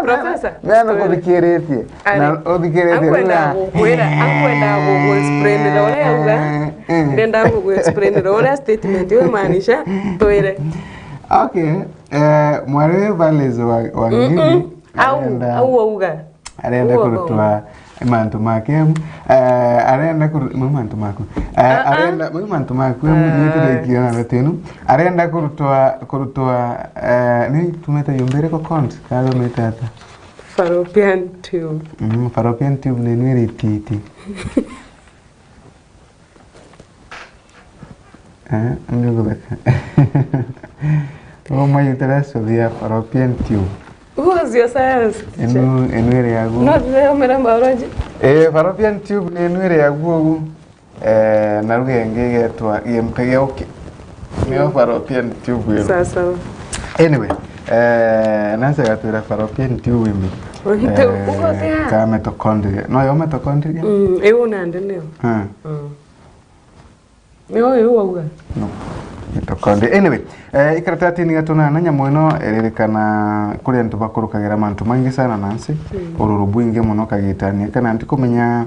professor no ko dikireti na odikireti akwenda go explain ora uga ndenda go explain ora statement yo maanisha toire. Okay, mware valezo wa ngini au uga arenda kurutua mantu make arenda kurutua mantu mako arenda mantu mako yitire na betenu arenda kurutua ni tumeta yombere ko kont kalo metata fallopian tube fallopian tube ni nwere titi ndio beka. Oh, my interest of the fallopian tube. Who was your science? Enwere yagu. Not the biology. Fallopian tube ni enwere yagu. Na rugenge getwa yempege oke. Ni fallopian tube. Sasa. Anyway, nasa gatira fallopian tube mi. Ka mitochondria. No, yo mitochondria. Nande neo. Yo uga. No. Mitochondria. Anyway, ikaratati ni gatuna na nyamo ino ererekana kuri antu bakurukagira mantu mangi sana nansi ururubu inge muno kagitania kana anti kumenya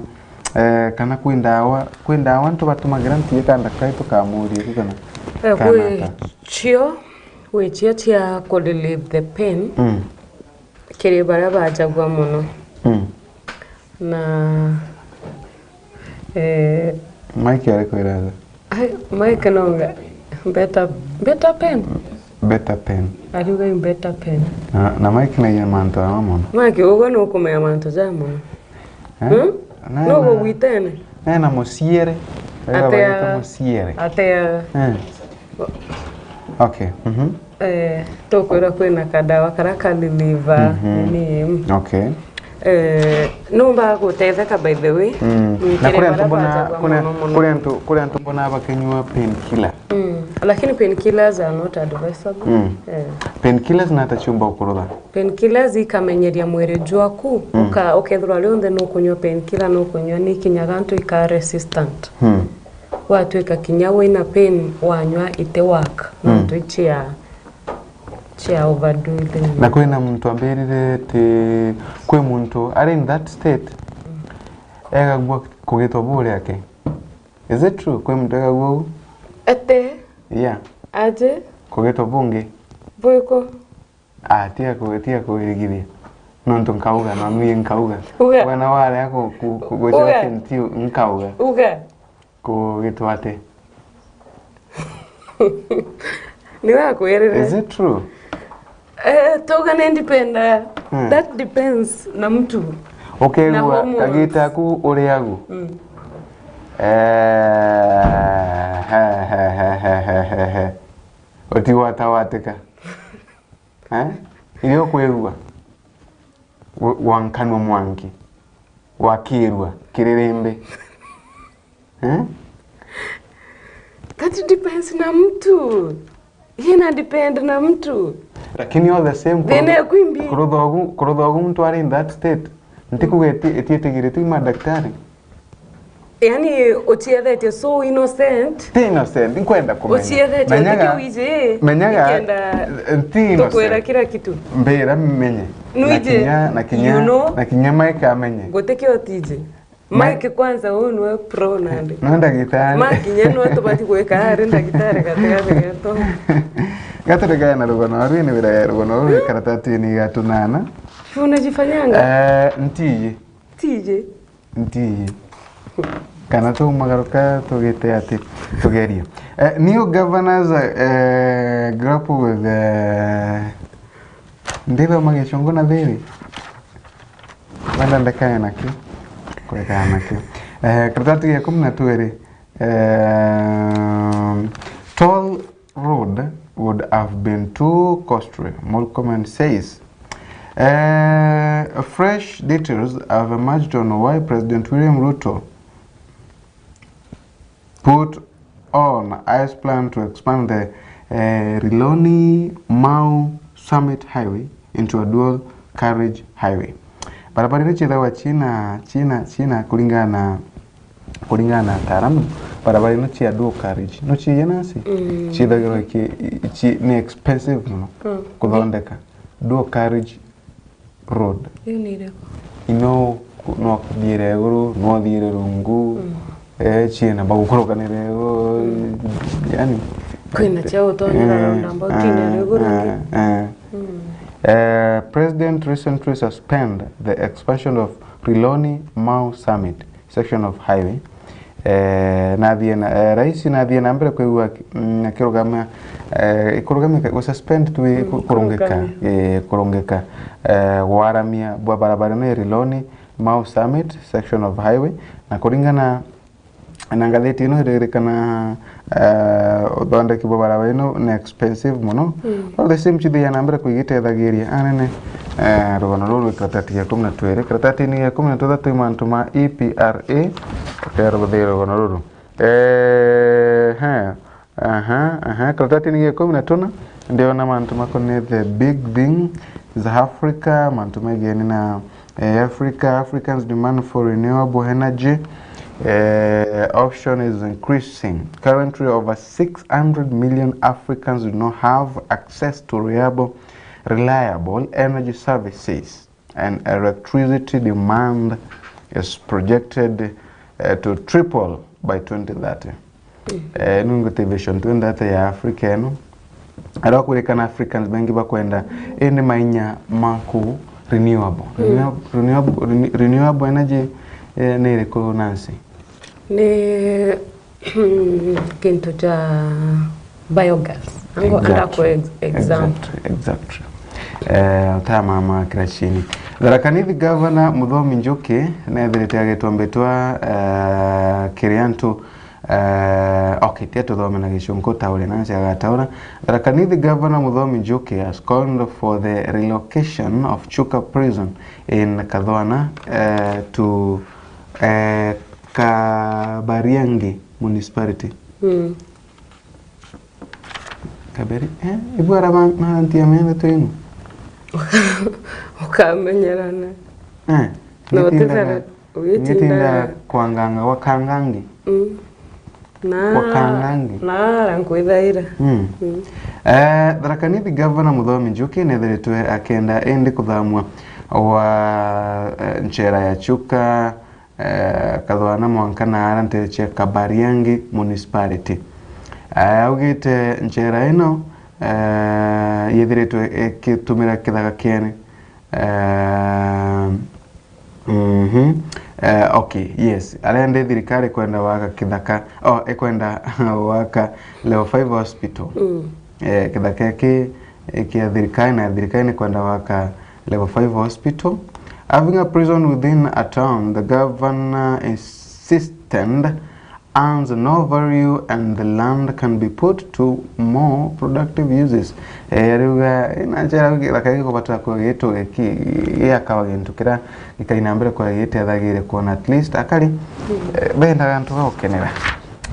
kana kwindawa ntu batumagira nti kanda kaitu kamuri kana we chio tia could relieve the pain kiri bara bajagwa muno na Mike yarekwiraga Mike nonga better pen. Better pen. Are you going better pen? Na Mike na yamanto amon. Mike ugo no kuma yamanto zamon. No go witene. Na mosiere. Atea mosiere. Atea. Okay. Tokwera kwena kadawa karaka liver ni. Okay. No ba gutetheka by the way. Na kuri antu mbona abakenywa painkiller. Lakini painkillers are not advisable. Painkillers na tachumba ukuroda. Painkillers ikamenyeria mwere jwaku ukethura leonde no kunywa painkiller no kunywa ni kinyaganto ika resistant. Watu ikakinya wina pain wanywa ite work no tuichia overdo it. Na kwena muntu ambirire te kwe muntu are in that state. Ega gwa kugitobore yake. Is it true kwe muntu ega gwa? Ate. Yeah. Aje. Kugitobunge. Boyko. Tia kuirigiria. Nonto nkauga na mimi nkauga. Wana wale yako kugoja kentiu nkauga. Uga. Kugitwate. Ni wako yerere. Is it true? Toga na independent. That depends na mtu. Okay, kagita ku uriagu. Oti watawateka. Iyo kwegwa. Wankanwa mwangi. wakirwa kirerembe. That depends na mtu. Yena depend na mtu. Lakini all the same Vene kwimbi. Kurodhogu mtu ari in that state. Ntiku etiyetegere ma daktari. Yani ochiethe so innocent. Innocent nkwenda kumenya. Ochiethe wije. Menyaga innocent. Tukwera kila kitu. Mbera menye. Na kinya Mike amenye. Goteke otije. Mike kwanza unwe pro nande. Nanda gitari. Mike nyeno tobati kweka hari ndagitari gato. Gato na rugono ari ni bira rugono karatati ni gatunana. Unajifanyanga? Ntiye. Kana tu magaruka tugete ati tugeria. New governors grapple with ndivyo magishongo na thiri. Wanda ndakaya naki. Kweka naki. Karatati ya 12 toll road would have been too costly, Mulcoman says. Fresh details have emerged on why President William Ruto put on ice plan to expand the Riloni-Mau Summit Highway into a dual carriage highway. Barabara ile chidhawa China kulingana na taaramu barabara ino chia dual carriage no chiye nasi chidhagiro ni expensive no kuthondeka dual carriage road ino no kuthire guru no thire rungu china bagukorokanire yani kwina chao tonera namba kinere guru President recently suspended the expansion of Riloni-Mau Summit section of highway. Rais nathie na mbere kwa kirugama suspend tu kurungeka waramia barabara no Riloni-Mau Summit section of highway na kuringana na ngatheti ino iririkana thondeki barabara ino ni expensive muno all the same chithi ya nambere kuigitethagiria anene rugono ruru karatati ya 12 karatati ni ya 13 mantu ma EPRA kero guthira rugono ruru karatati ni ya 15 ndio na mantu makone the big thing is Africa mantu megeni na Africans demand for renewable energy. Option is increasing. Currently, over 600 million Africans do not have access to reliable energy services, and electricity demand is projected to triple by 2030. Nungote vision 2030 ya Africa eno. Alo kulikana Africans bengi bakwenda ene mainya maku renewable energy nere ko nansi ne kintu cha biogas ango andako exactly mama krashini Tharakanithi Governor Muthomi Njuki netherete agitwambetwa kiriantu okay tieto thomena gicunko taure nansi agataura Tharakanithi Governor Muthomi Njuki has called for the relocation of Chuka prison in Kadhwana to Kabariangi municipality. Kabari ibara mahantia mena twenu ukamenyerana no tezara uyitinda kwanganga wakangangi wakangangi na rankwithaira Tharakanithi Governor Muthomi Njuki netheretwe akenda endi kuthamwa wa nchera ya Chuka Kadhwana mwankana aranteche Kabariangi municipality augite nchera ino yethiretwe kitumira kithaga kiene okay yes arende thirikari kwenda waka kithaka ekwenda waka level 5 hospital kithaka kia thirikari na thirikari kwenda waka level 5 hospital. Having a prison within a town, the governor insisted earns no value and the land can be put to more productive uses. Riuga inajera ugira kaiko bata ko gitu ya kawa gintu kira ikaina mbere kwa gitethagire kuona at least akari benda gantu gokenera.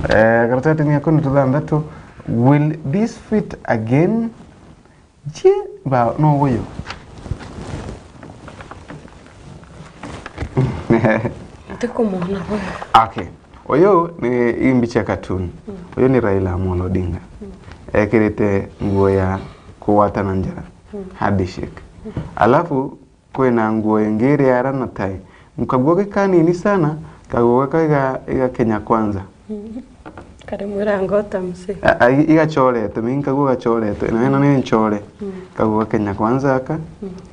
Karatati ni yakoni tuthandatu. Will this fit again? Je ba no woyo. Teko mwana boy. Okay. Oyo ni imbicha cartoon. Oyo ni Raila Amolo Odinga. Ekirite nguo ya kuwata njara. Hadi shake. Alafu kwena nguo ngiri ya rana tai. Mkagoge kanini sana kagoge iga Kenya Kwanza. Kare mwira ngota mse. Iga chole to minka goga chole to ina nini chole. Kagoge Kenya Kwanza aka.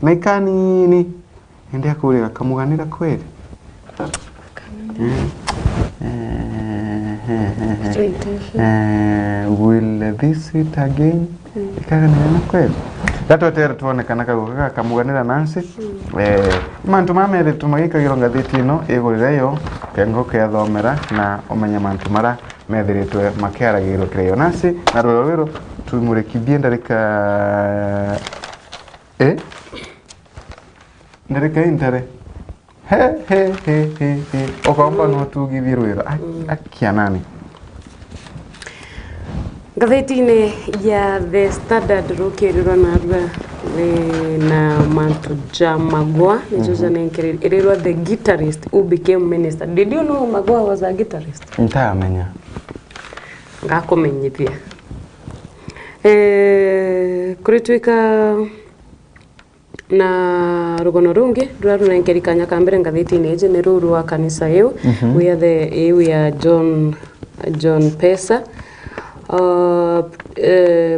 Na ikanini ende akurira kamuganira kweli. Will this fit again? Ikaga nena kweli. Dato tere tuonekana kagoga kamuganira Nancy. Mantu mamere tumagika gironga thitino igurireyo kengo kethomera na omenya mantu mara methiritwe makiaragirwo kireyo Nancy na rwero tumurikithie ndarika ndarika intare he okomba no tugithie rwero akia nani Gatheti-inĩ ya The Standard rũkĩrĩrwo na mantu ja Magua nĩjuja nĩnkĩrĩrwo the guitarist who became minister. Did you know Magua was a guitarist? Ntamenya. Ngakũmenyithia. Kũrĩtuĩka na rugono rungi rwa runenkerikanya kambere ngatheti-inĩ ĩnjĩ nĩ rũru wa kanisa ĩyo we are John Pesa.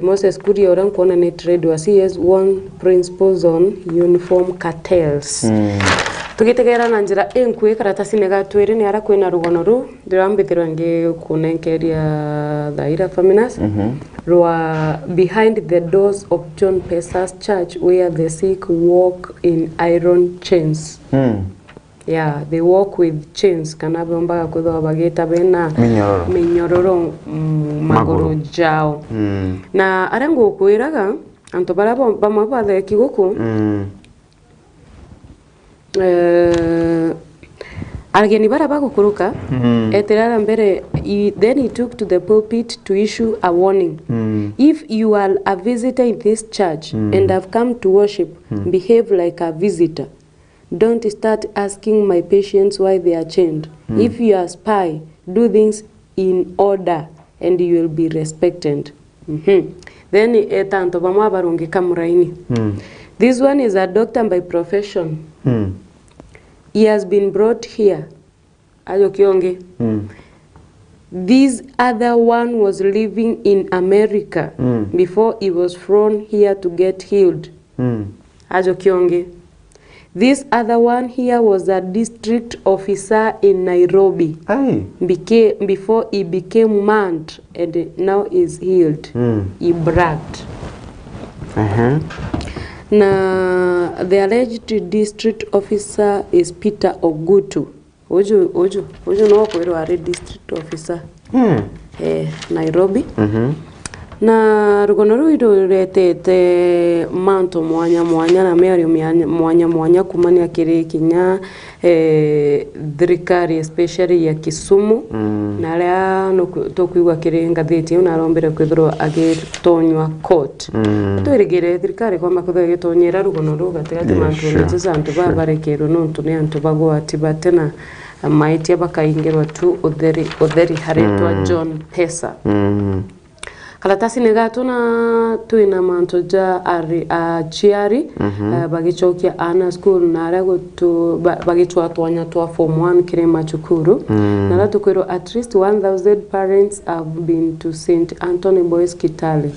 Moses Kuria orang kuona ni trade wa CS one principles on uniform cartels. Tugitegera na njira enkwe karatasi nega twere ni ara kwina rugono ru ndĩrambithirwo ngi kunenkeria thaira faminas rwa behind the doors of John Pesa's church where the sick walk in iron chains. Yeah, they walk with chains kana bomba kutho bagita bena minyororo magoro jao. Na arango kwiraga anto bara bamwe batheki guku argeni bara bagukuruka eterara mbere then he took to the pulpit to issue a warning. If you are a visitor in this church and have come to worship, behave like a visitor. Don't start asking my patients why they are chained. If you are a spy, do things in order and you will be respected. Then etanto bamwa barungi kamuraini. This one is a doctor by profession. He has been brought here. Ayo kionge. This other one was living in America before he was flown here to get healed. Ayo kionge. This other one here was a district officer in Nairobi. Before he became mad and now is healed. He bragged. Now, the alleged district officer is Peter Ogutu. Oju no kwero are district officer. Nairobi. Na rugono ruido retete manto mwanya na Meru mwanya kumania kiri kinya thirikari especially ya Kisumu na ria no tokuigwa kiri ngatheti na rombere kwithirwo agitonywa court twirigire thirikari kwa makutho agitonyera rugono ruga tigati manto nje antu babarekero nontu ne antu bagwati batena maitia bakaingirwa tu utheri haretwa John Pesa. Karatasi negatuna tuina manto ja chiari bagichokia ana school na arago to bagichwa twanya twa form 1 kirema chukuru na ratukwero at least 1000 parents have been to St Anthony Boys Kitale.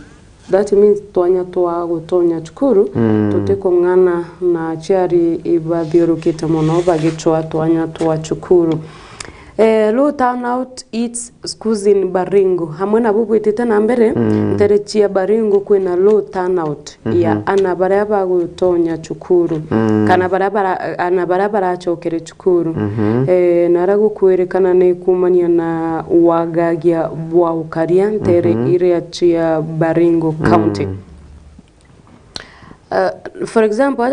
That means twanya twa gotonya chukuru tuteko ngana na chiari ibadhiorukita mono bagichwa twanya twa chukuru. Low turnout its schools in Baringo. Hamwe na bubu itete na mbere nterechia Baringo kwina low turnout ya ana baria bagutonya cukuru kana baria baracokere cukuru naragukwirikana ni kumania na wagagia bwa ukaria ntere area chia Baringo County. For example,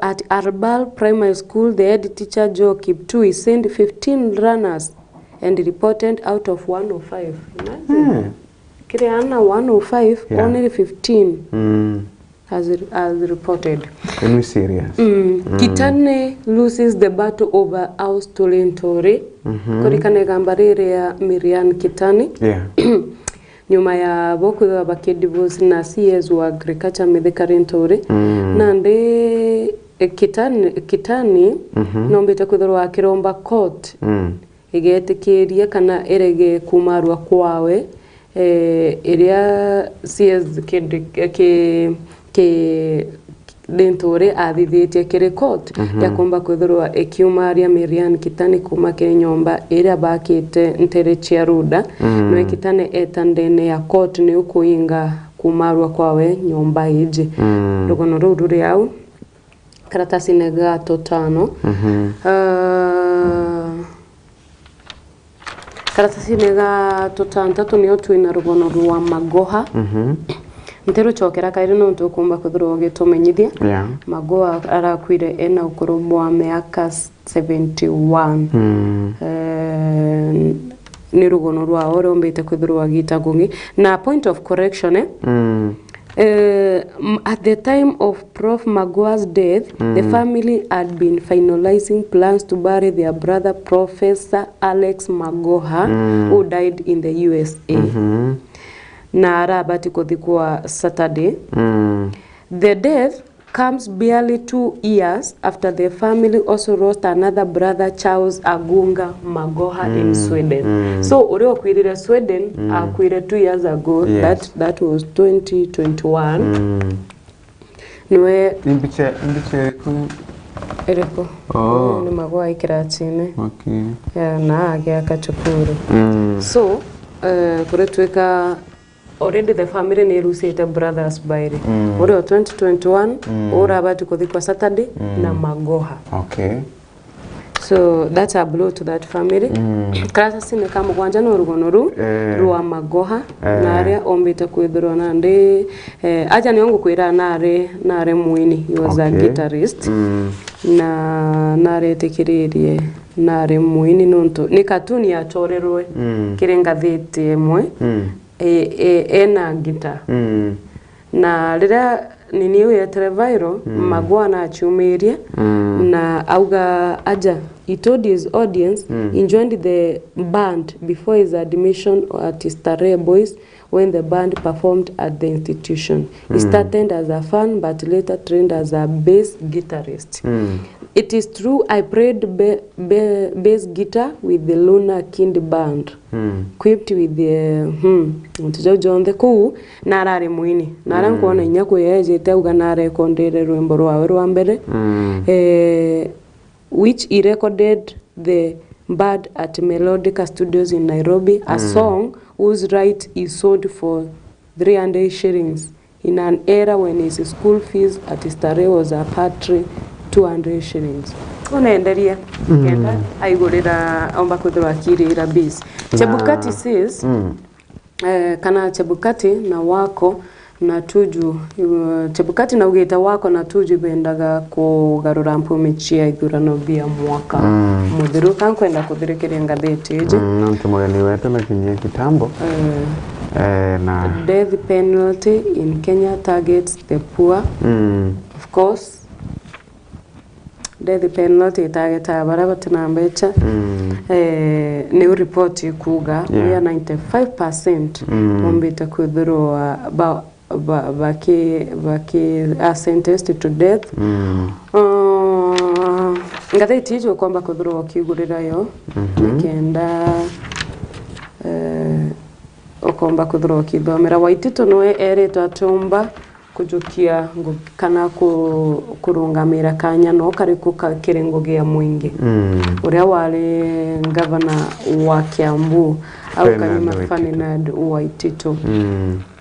at Arbal Primary School, the head teacher Joe Kiptui sent 15 runners and reported out of 105. Imagine. Kireana 105, only 15 as reported. Are we serious? Kitane loses the battle over house Tolentore. Korikane gambarire ya Miriam Kitani. Yeah. Nyuma ya boku ya bakedivosi na CS wa agriculture medikarentori nande kitani nombita kudhurwa kiromba court igetekeria kana erege kumarwa kwawe iria CS ke dentore athithitie kiri court ya komba kudhurwa ekiumaria Miriam Kitani kuma kiri nyomba iria bakite ntere chia ruda no Kitane etandene ya court ni ukuinga kumarwa kwawe nyomba ije rugono ruri yao karatasi nega totano karatasi nega totantatu niyo twina rugono rwa Magoha Ntero chokera kairi no tukumba kuthuro gitumenyithia Magoha arakwire ena ukuru wa miaka 71 ni rugono rwa ore ombete kuthuro gita gungi na point of correction at the time of Prof Magoha's death the family had been finalizing plans to bury their brother Professor Alex Magoha who died in the USA na arabati kuthikwa Saturday. The death comes barely 2 years after the family also lost another brother Charles Agunga Magoha in Sweden. So uri okwirire Sweden akwire 2 years ago. That was 2021. Nwe imbiche ku ereko ni Magoha ikiratine. Okay. Ya na age akachukuru. So kuretweka already the family ni rusite brothers baire. Ore 2021 ora abati kuthikwa Saturday na Magoha. Okay. So that's a blow to that family. Krasa sine kama kwanja no rugono ruwa Magoha na aria ombite kwithirwa na ndi aja ni ongo kwira nare muini. He was a guitarist. Na nare tekiririe nare muini nonto ni katuni ya chorerwe kirenga thete emwe ena guitar na rira nini ya televiral Magoha na achumiria na auga aja he told his audience he joined the band before his admission at Starehe Boys when the band performed at the institution. He started as a fan but later trained as a bass guitarist. It is true I played bass guitar with the Luna Kind band. Equipped with the John the Cool narare muini. Nara kuona inyako yejete uga na rekondere rwimbo rwawe rwa mbere. Which he recorded the band at Melodica Studios in Nairobi, a song whose right he sold for 300 shillings in an era when his school fees at Starehe was a paltry 200 shillings. Unaendelea kenda aigurira omba kuthwa kirira base. Chebukati says kana Chebukati na wako na tuju Chebukati na ugeta wako na tuju bendaga kugarura mpumechia ithurano bia mwaka muthiru kankwenda kuthirikiria ngatheti ije nonto mugeni wetu na kinyia kitambo na death penalty in Kenya targets the poor. Of course death penalty targeta baraba tunambecha ni report kuga ya 95% ombita kuthurwa baki are sentenced to death. Ngatheti ijo kwamba kuthurwa kigurira yo nikenda okomba kuthurwa kithomera Waitito noe eretwa Tumba kujukia kana kurungamira kanya no kariku kirengo gya mwingi uria wari governor wa Kiambu au Kanyima Ferdinand Waititu.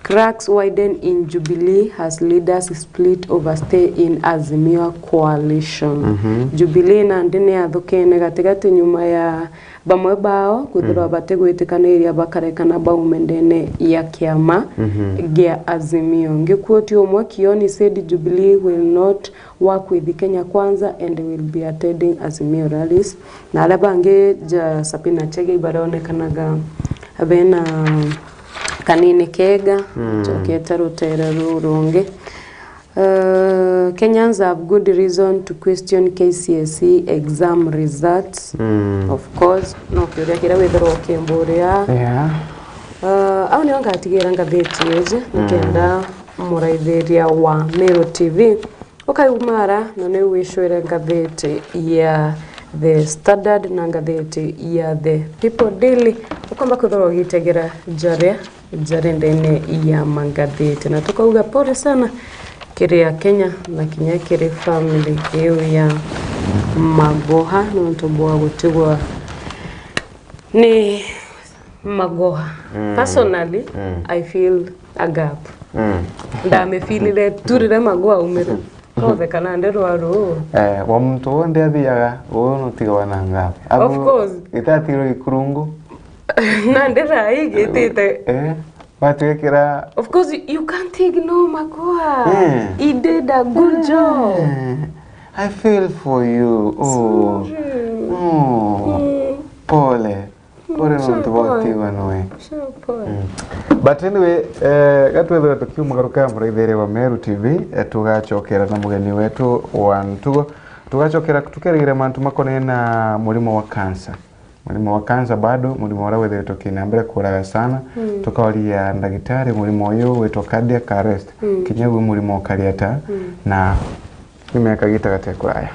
Cracks widen in Jubilee as leaders split over stay in Azimio coalition. Jubilee na ndine athukene gatigati nyuma ya bamwe bao kuthirwa bategwitikanĩria bakarekana baumendene ya kiama gya Azimio. Ngikuoti umwe Kioni said Jubilee will not work with the Kenya Kwanza and will be attending Azimio rallies. Na ala bange ja Sapina Chege baronekanaga bena kanini kega choketa rutera rurunge. Kenyans have good reason to question KCSE exam results. Of course, no kiria kira wethero Kemburia. Au ni wangatigera ngatheti yeje nikenda muraithiria wa Meru TV. Ukayumara no ne wishwere ngatheti ya The Standard na ngatheti ya The People Daily. Ukomba kuthoro gitegera jarendene ya mangatheti na tukauga pole sana kiria Kenya na kinya kiri family iyo ya Magoha no ntoboa gutigwa ni Magoha. Personally I feel a gap. Ndame feel ile turire Magoha umire kothe kana ndero aro wa mtu wonde athiaga uno tiga wana ngapi of course itatiro ikurungu na ndera igitite Patrickira. Of course, you can't ignore Magoha. He did a good job. I feel for you. Oh, Pole. Pole no tubatiwa noe. But anyway, gatwethe tukiuma garuka muraithere wa Meru TV, tugachokera na mugeni wetu wa Ntugo. Tugachokera tukerire mantu makone na mulimo wa cancer. Mulimo wa kanza bado mulimo ora wethe tokina mbere kuraga sana tukawalia ndagitari mulimo uyu wetwa cardiac arrest kinyagu mulimo kariata na nimeka gita gate kuraya.